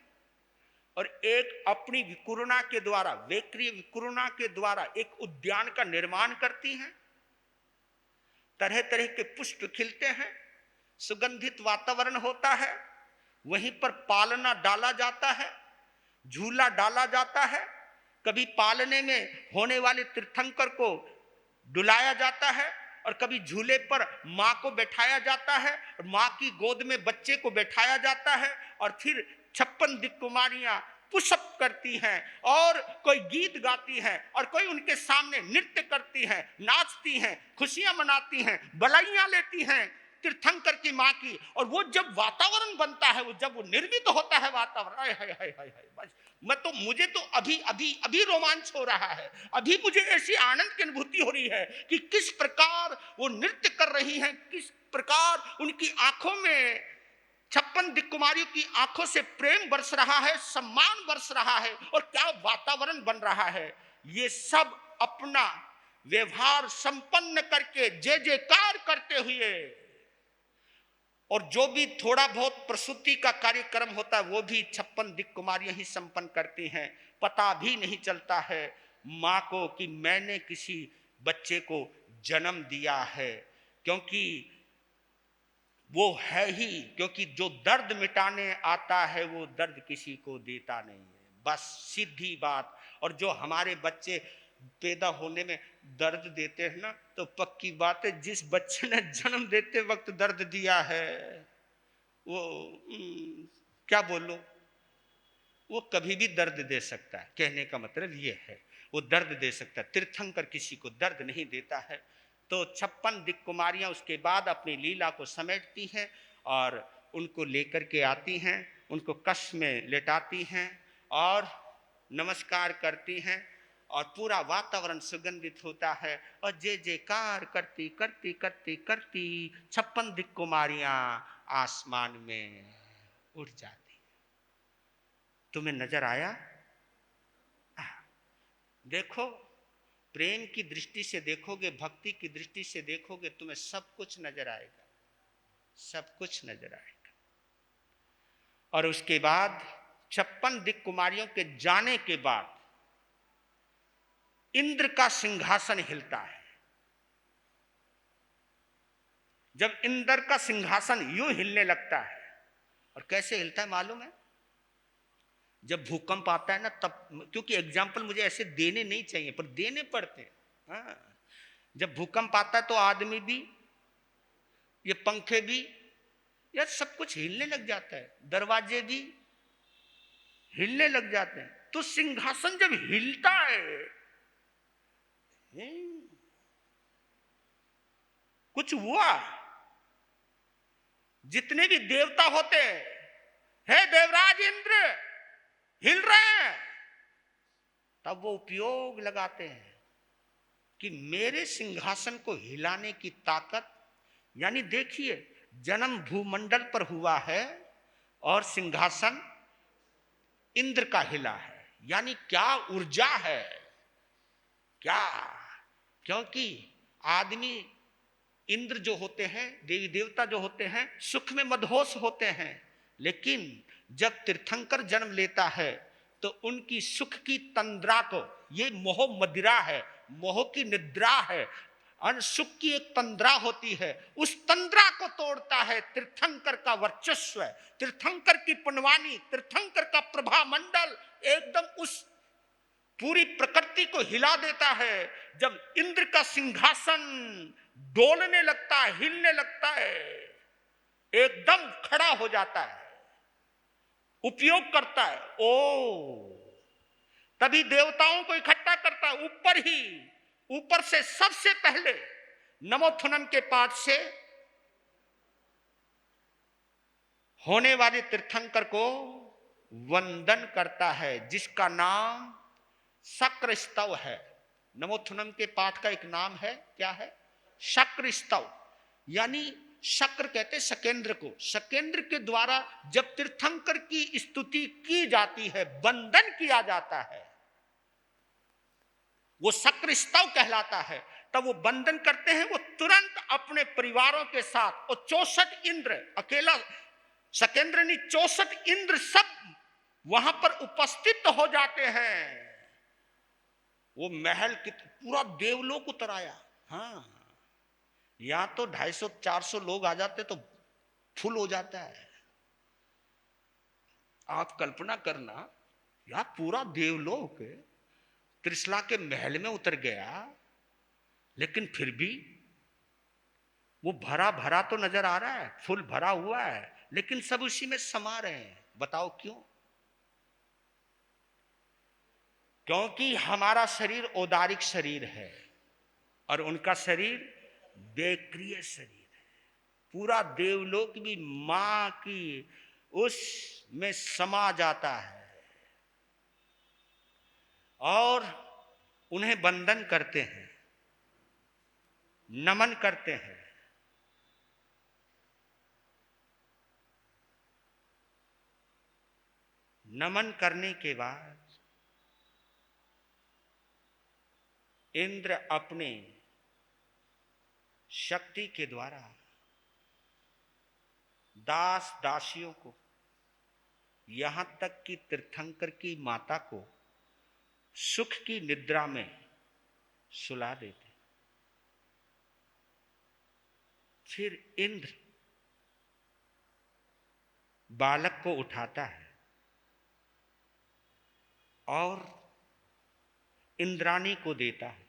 और एक अपनी विकुरुणा के द्वारा, वेक्रिय विकुरुणा के द्वारा एक उद्यान का निर्माण करती हैं। तरह तरह के पुष्प खिलते हैं, सुगंधित वातावरण होता है, वहीं पर पालना डाला जाता है, झूला डाला जाता है। कभी पालने में होने वाले तीर्थंकर को डुलाया जाता है और कभी झूले पर मां को बैठाया जाता है और मां की गोद में बच्चे को बैठाया जाता है और फिर 56 दिक् कुमारियां पुशअप करती हैं और कोई गीत गाती हैं और कोई उनके सामने नृत्य करती हैं, नाचती हैं, खुशियां मनाती हैं, बधाइयां लेती हैं तीर्थंकर की मां की। और वो जब वातावरण बनता है, वो जब वो निर्मित होता है वातावरण, हाय हाय हाय हाय हाय, बस मुझे तो अभी रोमांच हो रहा है। अभी मुझे ऐसी आनंद की अनुभूति हो रही है कि किस प्रकार वो नृत्य कर रही हैं, किस प्रकार उनकी आंखों में, 56 दिक् कुमारियों की आंखों से प्रेम बरस रहा है, सम्मान बरस रहा है और क्या वातावरण बन रहा है। ये सब अपना व्यवहार संपन्न करके जय जयकार करते हुए, और जो भी थोड़ा बहुत प्रसूति का कार्यक्रम होता है वो भी 56 दिक् कुमारियां ही संपन्न करती हैं। पता भी नहीं चलता है मां को कि मैंने किसी बच्चे को जन्म दिया है, क्योंकि वो है ही, क्योंकि जो दर्द मिटाने आता है वो दर्द किसी को देता नहीं है, बस सीधी बात। और जो हमारे बच्चे पैदा होने में दर्द देते हैं ना, तो पक्की बात है जिस बच्चे ने जन्म देते वक्त दर्द दिया है वो क्या बोलो, वो कभी भी दर्द दे सकता है। कहने का मतलब ये है वो दर्द दे सकता है, तीर्थंकर किसी को दर्द नहीं देता है। तो 56 दिक् कुमारियां उसके बाद अपनी लीला को समेटती हैं और उनको लेकर के आती हैं, उनको कक्ष में लेटाती हैं और नमस्कार करती हैं और पूरा वातावरण सुगंधित होता है और जय जयकार करती करती करती करती 56 दिक् कुमारियां आसमान में उड़ जाती। तुम्हें नजर आया? देखो, प्रेम की दृष्टि से देखोगे, भक्ति की दृष्टि से देखोगे, तुम्हें सब कुछ नजर आएगा, सब कुछ नजर आएगा। और उसके बाद 56 दिक् कुमारियों के जाने के बाद इंद्र का सिंहासन हिलता है। जब इंद्र का सिंहासन यूं हिलने लगता है, और कैसे हिलता है मालूम है? जब भूकंप आता है ना तब, क्योंकि एग्जाम्पल मुझे ऐसे देने नहीं चाहिए पर देने पड़ते हैं। हाँ, जब भूकंप आता है तो आदमी भी, ये पंखे भी, यार सब कुछ हिलने लग जाता है, दरवाजे भी हिलने लग जाते हैं। तो सिंहासन जब हिलता है, कुछ हुआ, जितने भी देवता होते हैं, हे देवराज इंद्र हिल रहे हैं, तब वो उपयोग लगाते हैं कि मेरे सिंहासन को हिलाने की ताकत, यानी देखिए जन्म भूमंडल पर हुआ है और सिंहासन इंद्र का हिला है, यानी क्या ऊर्जा है, क्या। क्योंकि आदमी, इंद्र जो होते हैं, देवी देवता जो होते हैं, सुख में मदहोश होते हैं, लेकिन जब तीर्थंकर जन्म लेता है तो उनकी सुख की तंद्रा को, ये मोह मदिरा है, मोह की निद्रा है, सुख की एक तंद्रा होती है, उस तंद्रा को तोड़ता है तीर्थंकर का वर्चस्व, तीर्थंकर की पुण्यवाणी, तीर्थंकर का प्रभा मंडल एकदम उस पूरी प्रकृति को हिला देता है। जब इंद्र का सिंहासन डोलने लगता है, हिलने लगता है, एकदम खड़ा हो जाता है, उपयोग करता है, तभी देवताओं को इकट्ठा करता है। ऊपर से सबसे पहले नमोथुनम के पाठ से होने वाले तीर्थंकर को वंदन करता है, जिसका नाम शक्र स्तव है। नमोत्थनम के पाठ का एक नाम है, क्या है? शक्र स्तव। यानी शक्र कहते शकेंद्र को, शकेंद्र के द्वारा जब तीर्थंकर की स्तुति की जाती है, वंदन किया जाता है, वो शक्र स्तव कहलाता है। तब वो वंदन करते हैं, वो तुरंत अपने परिवारों के साथ, और 64 इंद्र, अकेला शकेंद्र नहीं, 64 इंद्र सब वहां पर उपस्थित हो जाते हैं। वो महल पूरा देवलोक उतर आया। हाँ, यहां तो 250-400 लोग आ जाते तो फुल हो जाता है। आप कल्पना करना, यार पूरा देवलोक त्रिशला के महल में उतर गया, लेकिन फिर भी वो भरा भरा तो नजर आ रहा है, फुल भरा हुआ है, लेकिन सब उसी में समा रहे हैं। बताओ क्यों? क्योंकि हमारा शरीर औदारिक शरीर है और उनका शरीर देवक्रिय शरीर है। पूरा देवलोक भी मां की उस में समा जाता है और उन्हें वंदन करते हैं, नमन करते हैं। नमन करने के बाद इंद्र अपने शक्ति के द्वारा दास दासियों को, यहां तक कि तीर्थंकर की माता को सुख की निद्रा में सुला देते। फिर इंद्र बालक को उठाता है और इंद्राणी को देता है।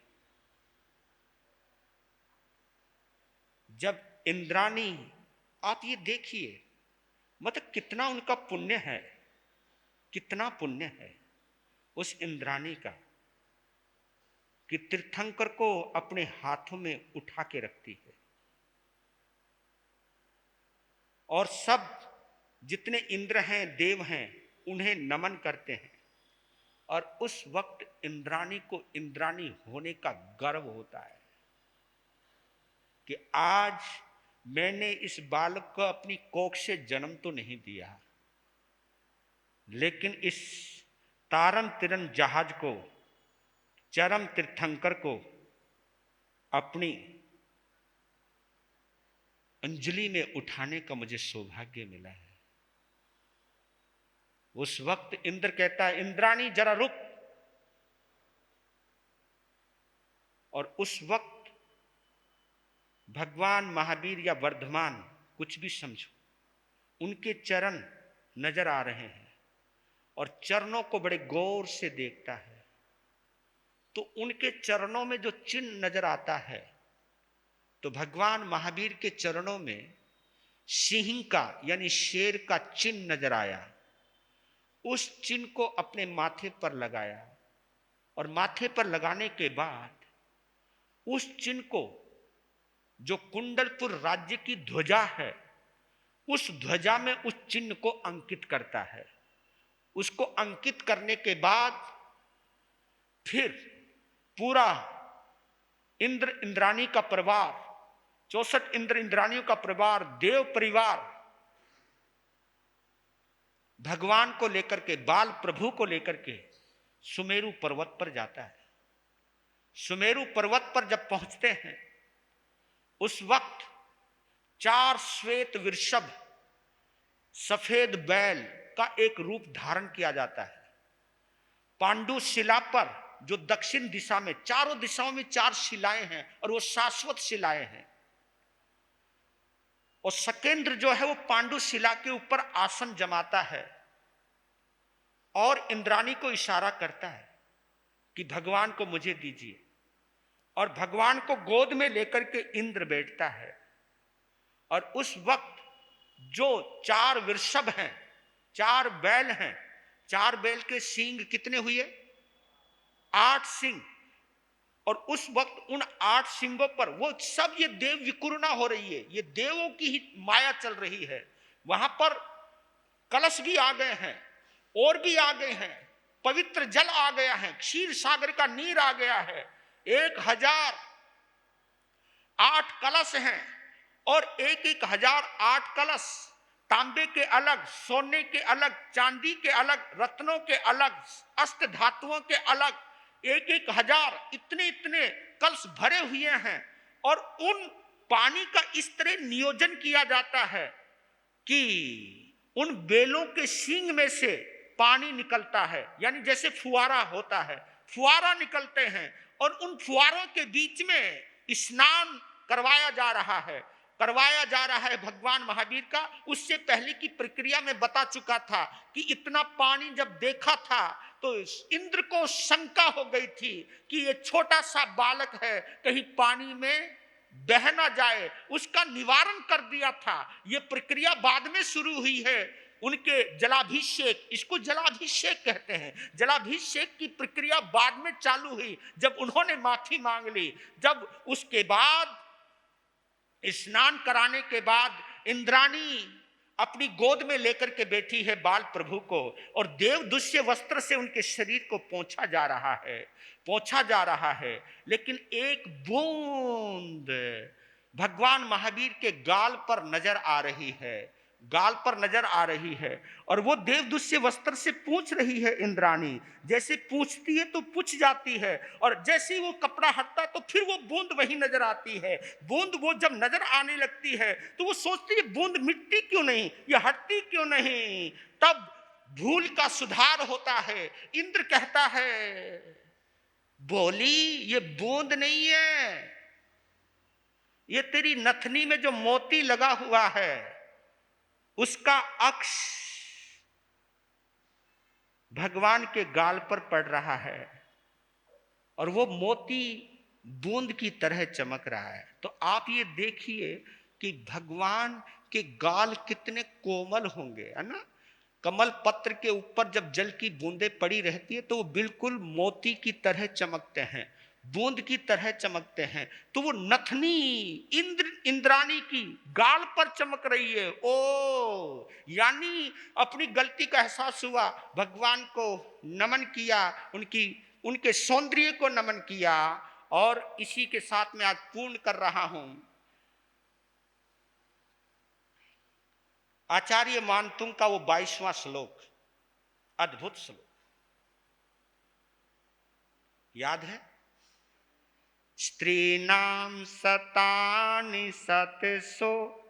जब इंद्राणी, आप ये देखिए, मतलब कितना उनका पुण्य है, कितना पुण्य है उस इंद्राणी का, कि तीर्थंकर को अपने हाथों में उठा के रखती है और सब जितने इंद्र हैं, देव हैं, उन्हें नमन करते हैं। और उस वक्त इंद्राणी को इंद्राणी होने का गर्व होता है कि आज मैंने इस बालक को अपनी कोख से जन्म तो नहीं दिया, लेकिन इस तारम तिरन जहाज को, चरम तीर्थंकर को अपनी अंजलि में उठाने का मुझे सौभाग्य मिला है। उस वक्त इंद्र कहता है, इंद्राणी जरा रुक। और उस वक्त भगवान महावीर या वर्धमान, कुछ भी समझो, उनके चरण नजर आ रहे हैं और चरणों को बड़े गौर से देखता है। तो उनके चरणों में जो चिन्ह नजर आता है, तो भगवान महावीर के चरणों में सिंह का यानी शेर का चिन्ह नजर आया। उस चिन्ह को अपने माथे पर लगाया और माथे पर लगाने के बाद उस चिन्ह को, जो कुंडलपुर राज्य की ध्वजा है, उस ध्वजा में उस चिन्ह को अंकित करता है। उसको अंकित करने के बाद फिर पूरा इंद्र इंद्राणी का परिवार, 64 इंद्र इंद्राणियों का परिवार, देव परिवार, भगवान को लेकर के, बाल प्रभु को लेकर के सुमेरु पर्वत पर जाता है। सुमेरु पर्वत पर जब पहुंचते हैं, उस वक्त 4 श्वेत वृषभ, सफेद बैल का एक रूप धारण किया जाता है। पांडु शिला पर, जो दक्षिण दिशा में, चारों दिशाओं में 4 शिलाएं हैं और वो शाश्वत शिलाएं हैं। और शकेंद्र जो है वो पांडु शिला के ऊपर आसन जमाता है और इंद्राणी को इशारा करता है कि भगवान को मुझे दीजिए। और भगवान को गोद में लेकर के इंद्र बैठता है। और उस वक्त जो 4 वृषभ हैं, 4 बैल हैं, 4 बैल के सींग कितने हुए? 8 सींग। और उस वक्त उन 8 सिंगों पर वो सब, ये देव विकुरना हो रही है, ये देवों की ही माया चल रही है। वहां पर कलश भी आ गए हैं और भी आ गए हैं, पवित्र जल आ गया है, क्षीर सागर का नीर आ गया है। 1008 कलश हैं और 1008 कलश, तांबे के अलग, सोने के अलग, चांदी के अलग, रत्नों के अलग, अष्ट धातुओं के अलग, 1000 इतने इतने कलश भरे हुए हैं। और उन पानी का इस तरह नियोजन किया जाता है कि उन बेलों के सींग में से पानी निकलता है, यानी जैसे फुआरा होता है, फुआरा निकलते हैं और उन फुआरों के बीच में स्नान करवाया जा रहा है, भगवान महावीर का। उससे पहले की प्रक्रिया में बता चुका था कि इतना पानी जब देखा था तो इंद्र को शंका हो गई थी कि ये छोटा सा बालक है, कहीं पानी में बह ना जाए, उसका निवारण कर दिया था। ये प्रक्रिया बाद में शुरू हुई है, उनके जलाभिषेक, इसको जलाभिषेक कहते हैं, जलाभिषेक की प्रक्रिया बाद में चालू हुई जब उन्होंने माफी मांग ली। जब उसके बाद स्नान कराने के बाद इंद्राणी अपनी गोद में लेकर के बैठी है बाल प्रभु को, और देवदुष्य वस्त्र से उनके शरीर को पोंछा जा रहा है, लेकिन एक बूंद भगवान महावीर के गाल पर नजर आ रही है, और वो देवदुष्य वस्त्र से पूछ रही है इंद्राणी। जैसे पूछती है तो पूछ जाती है, और जैसे ही वो कपड़ा हटता तो फिर वो बूंद वही नजर आती है। बूंद वो जब नजर आने लगती है तो वो सोचती है बूंद मिटती क्यों नहीं, ये हटती क्यों नहीं। तब भूल का सुधार होता है। इंद्र कहता है, बोली ये बूंद नहीं है, ये तेरी नथनी में जो मोती लगा हुआ है उसका अक्ष भगवान के गाल पर पड़ रहा है, और वो मोती बूंद की तरह चमक रहा है। तो आप ये देखिए कि भगवान के गाल कितने कोमल होंगे, है ना। कमल पत्र के ऊपर जब जल की बूंदें पड़ी रहती है तो वो बिल्कुल मोती की तरह चमकते हैं, बूंद की तरह चमकते हैं। तो वो नथनी इंद्राणी की गाल पर चमक रही है। ओ, यानी अपनी गलती का एहसास हुआ, भगवान को नमन किया, उनके सौंदर्य को नमन किया। और इसी के साथ मैं आज पूर्ण कर रहा हूं आचार्य मानतुंग का वो 22वां श्लोक, अद्भुत श्लोक, याद है। स्त्रीणाम सतानि सतसो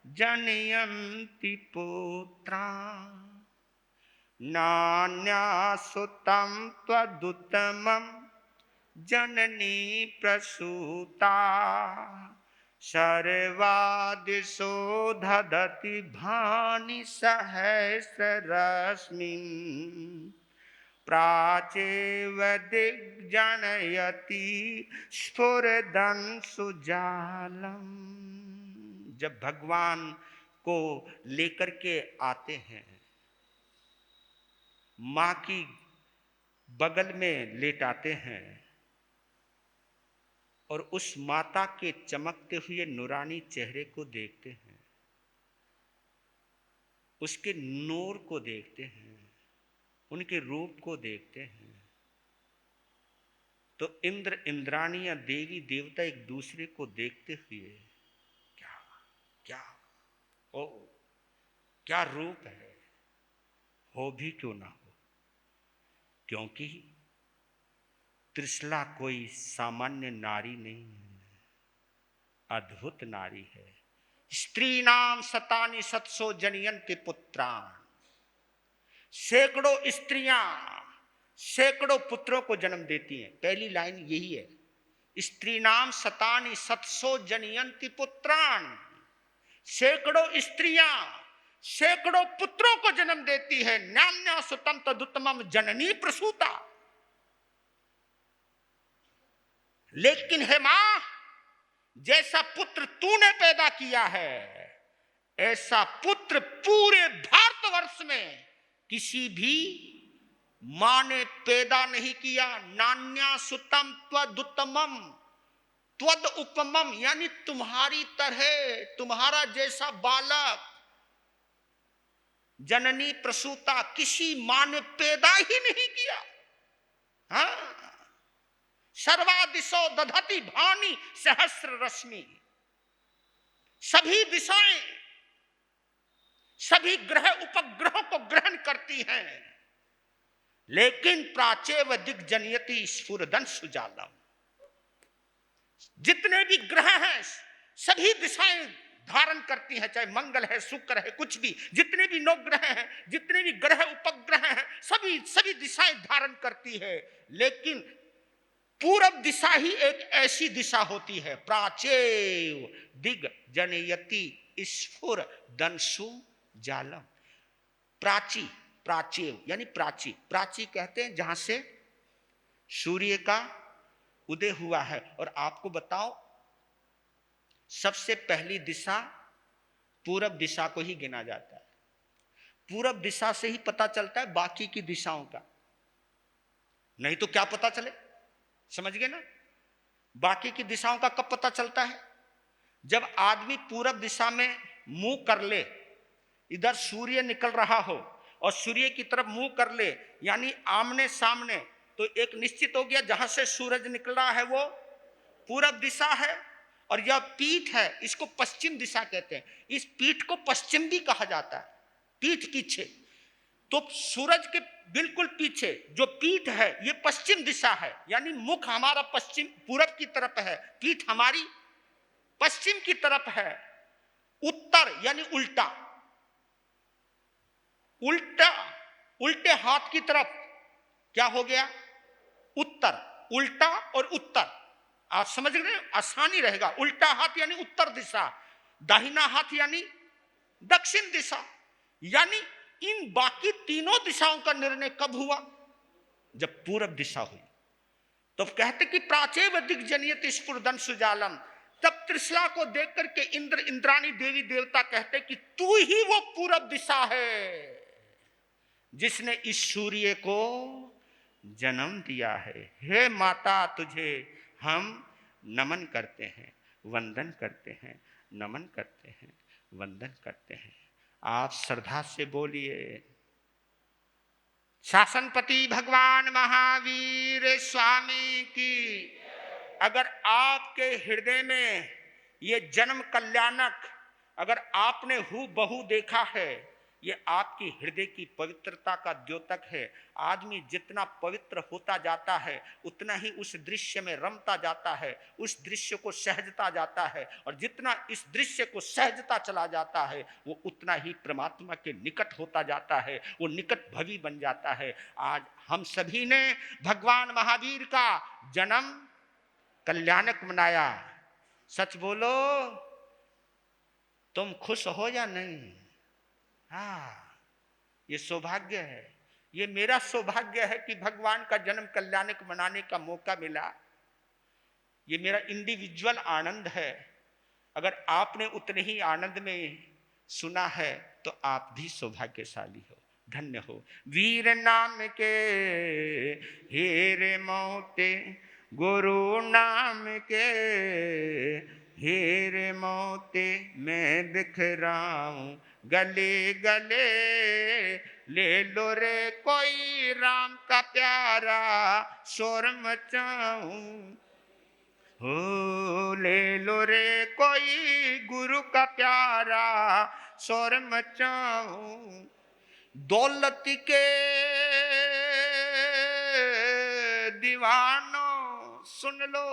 जनयन्ति पुत्रा नान्यासुतं त्वदुत्तमं जननी प्रसूता सर्वादिशो दधति भानि सहस्ररश्मिन् प्राचेव दिग्जनयति स्फुरदं सुजालम। जब भगवान को लेकर के आते हैं, मां की बगल में लेटाते हैं, और उस माता के चमकते हुए नूरानी चेहरे को देखते हैं, उसके नूर को देखते हैं, उनके रूप को देखते हैं, तो इंद्र इंद्राणी या देवी देवता एक दूसरे को देखते हुए क्या रूप है, हो भी क्यों ना हो, क्योंकि त्रिशला कोई सामान्य नारी नहीं है, अद्भुत नारी है। स्त्री नाम शतानि सतसो जनयन्ति पुत्रान्, सैकड़ों स्त्रियां सैकड़ों पुत्रों को जन्म देती हैं। पहली लाइन यही है, स्त्री नाम शतानि सतसो जनयन्ति पुत्रान्, सैकड़ों स्त्रियां सैकड़ों पुत्रों को जन्म देती है। नान्या सुतम तदुत्तमम जननी प्रसूता। लेकिन हे मां, जैसा पुत्र तूने पैदा किया है, ऐसा पुत्र पूरे भारतवर्ष में किसी भी मां ने पैदा नहीं किया। नान्या सुतम त्वदुत्तमम, त्वद उपमम, यानी तुम्हारी तरह, तुम्हारा जैसा बालक जननी प्रसूता, किसी मां ने पैदा ही नहीं किया। हाँ, सर्वादिशो दधति भानी सहस्र रश्मि, सभी दिशाएं, सभी ग्रह उपग्रहों को ग्रहण करती हैं, लेकिन प्राचेव दिग्जनयति स्फुरदन सुजालम। जितने भी ग्रह हैं सभी दिशाएं धारण करती हैं, चाहे मंगल है, शुक्र है, कुछ भी, जितने भी नवग्रह हैं, जितने भी ग्रह उपग्रह हैं, सभी दिशाएं धारण करती है। लेकिन पूरब दिशा ही एक ऐसी दिशा होती है, प्राचेव दिग जनयति स्फुर दंशु जालम। प्राची, प्राचेव यानी प्राची, प्राची कहते हैं जहां से सूर्य का उदय हुआ है। और आपको बताओ, सबसे पहली दिशा पूरब दिशा को ही गिना जाता है। पूरब दिशा से ही पता चलता है बाकी की दिशाओं का, नहीं तो क्या पता चले, समझ गए ना। बाकी की दिशाओं का कब पता चलता है? जब आदमी पूरब दिशा में मुंह कर ले, इधर सूर्य निकल रहा हो और सूर्य की तरफ मुंह कर ले, यानी आमने सामने, तो एक निश्चित हो गया जहां से सूरज निकल रहा है वो पूरब दिशा है। और यह पीठ है, इसको पश्चिम दिशा कहते हैं। इस पीठ को पश्चिम भी कहा जाता है, पीठ पीछे। तो सूरज के बिल्कुल पीछे जो पीठ है ये पश्चिम दिशा है, यानी मुख हमारा पश्चिम पूरब की तरफ है, पीठ हमारी पश्चिम की तरफ है। उत्तर यानी उल्टा, उल्टा उल्टे हाथ की तरफ क्या हो गया? उत्तर। उल्टा और उत्तर आप समझ रहे हैं, आसानी रहेगा। उल्टा हाथ यानी उत्तर दिशा, दाहिना हाथ यानी दक्षिण दिशा। यानी इन बाकी तीनों दिशाओं का निर्णय कब हुआ? जब पूरब दिशा हुई। तो कहते कि प्राचेव दिग्जनयति स्फुरदन सुजालम। तब त्रिशला को देख करके इंद्र, इंद्राणी देवी देवता कहते कि तू ही वो पूरब दिशा है जिसने इस सूर्य को जन्म दिया है। हे माता, तुझे हम नमन करते हैं, वंदन करते हैं, नमन करते हैं, वंदन करते हैं। आप श्रद्धा से बोलिए, शासनपति भगवान महावीर स्वामी की। अगर आपके हृदय में ये जन्म कल्याणक अगर आपने हूबहू देखा है, ये आपकी हृदय की पवित्रता का द्योतक है। आदमी जितना पवित्र होता जाता है उतना ही उस दृश्य में रमता जाता है, उस दृश्य को सहजता जाता है, और जितना इस दृश्य को सहजता चला जाता है वो उतना ही परमात्मा के निकट होता जाता है, वो निकट भवी बन जाता है। आज हम सभी ने भगवान महावीर का जन्म कल्याणक मनाया। सच बोलो, तुम खुश हो या नहीं? हाँ, ये सौभाग्य है, ये मेरा सौभाग्य है कि भगवान का जन्म कल्याणक मनाने का मौका मिला। ये मेरा इंडिविजुअल आनंद है। अगर आपने उतने ही आनंद में सुना है तो आप भी सौभाग्यशाली हो, धन्य हो। वीर नाम के हीरे मोते, गुरु नाम के हीरे मोते, मैं बिखराऊं गले गले, ले लो रे कोई राम का प्यारा, शोर मचाऊं। हो ले लो रे कोई गुरु का प्यारा, शोर मचाऊं। दौलत के दीवानों सुन लो,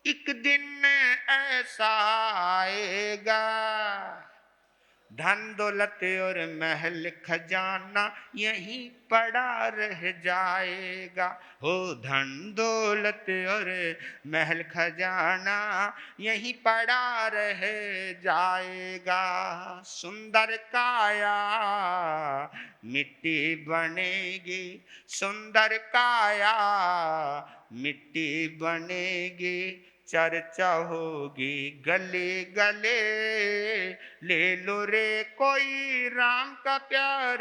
एक दिन ऐसा आएगा, धन दौलत और महल खजाना यहीं पड़ा रह जाएगा। हो धन दौलत और महल खजाना यहीं पड़ा रह जाएगा। सुंदर काया मिट्टी बनेगी, सुंदर काया मिट्टी बनेगी, चर्चा होगी गले गले, ले लो रे कोई राम का प्यार,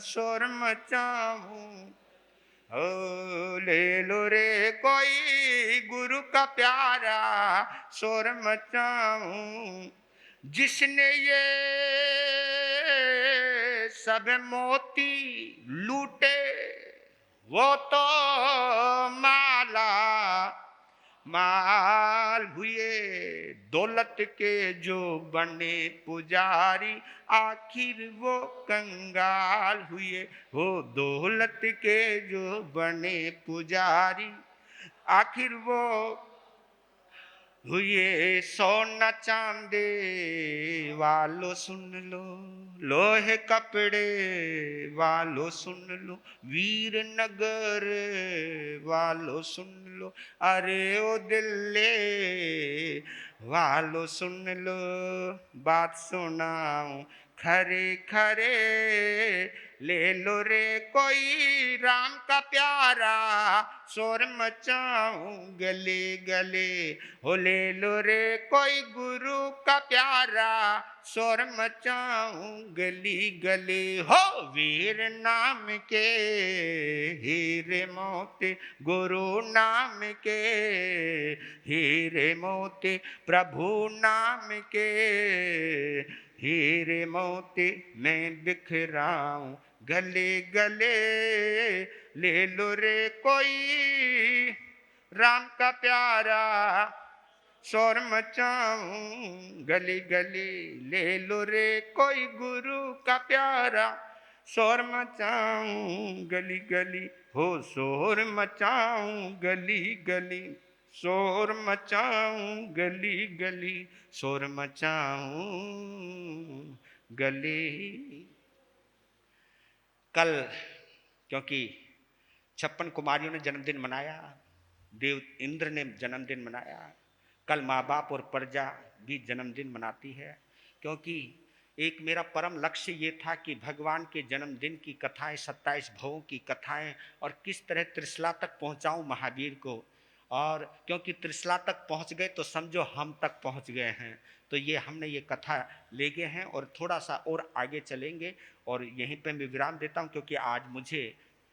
शोर मचाऊं। हो ले लो रे कोई गुरु का प्यारा, शोर मचाऊं। जिसने ये सब मोती लूटे, वो तो माला माल हुए। दौलत के जो बने पुजारी, आखिर वो कंगाल हुए। हो दौलत के जो बने पुजारी, आखिर वो हुए। सोना चांदी वालों सुन लो, लोहे कपड़े वालों सुन लो, वीर नगर वालों सुन लो, अरे ओ दिल्ली वालों सुन लो। बात सुनाऊं खरे खरे, ले लो रे कोई राम का प्यारा, शोर मचाऊं गले गले। हो ले लो रे कोई गुरु का प्यारा, शोर मचाऊं गली गली। हो वीर नाम के हीरे मोती, गुरु नाम के हीरे मोती, प्रभु नाम के हीरे मोती मैं बिखराऊं गले गले। ले लो रे कोई राम का प्यारा, शोर मचाऊं गली गली। ले लो रे कोई गुरु का प्यारा, शोर मचाऊं गली गली। हो शोर मचाऊं गली गली, शोर मचाऊं गली गली, शोर मचाऊं गली। कल क्योंकि 56 कुमारियों ने जन्मदिन मनाया, देव इंद्र ने जन्मदिन मनाया, कल माँ बाप और प्रजा भी जन्मदिन मनाती है। क्योंकि एक मेरा परम लक्ष्य ये था कि भगवान के जन्मदिन की कथाएं, 27 भवों की कथाएं, और किस तरह त्रिशला तक पहुंचाऊं महावीर को। और क्योंकि त्रिशला तक पहुंच गए तो समझो हम तक पहुंच गए हैं। तो ये हमने ये कथा ले गए हैं और थोड़ा सा और आगे चलेंगे। और यहीं पे मैं विराम देता हूं क्योंकि आज मुझे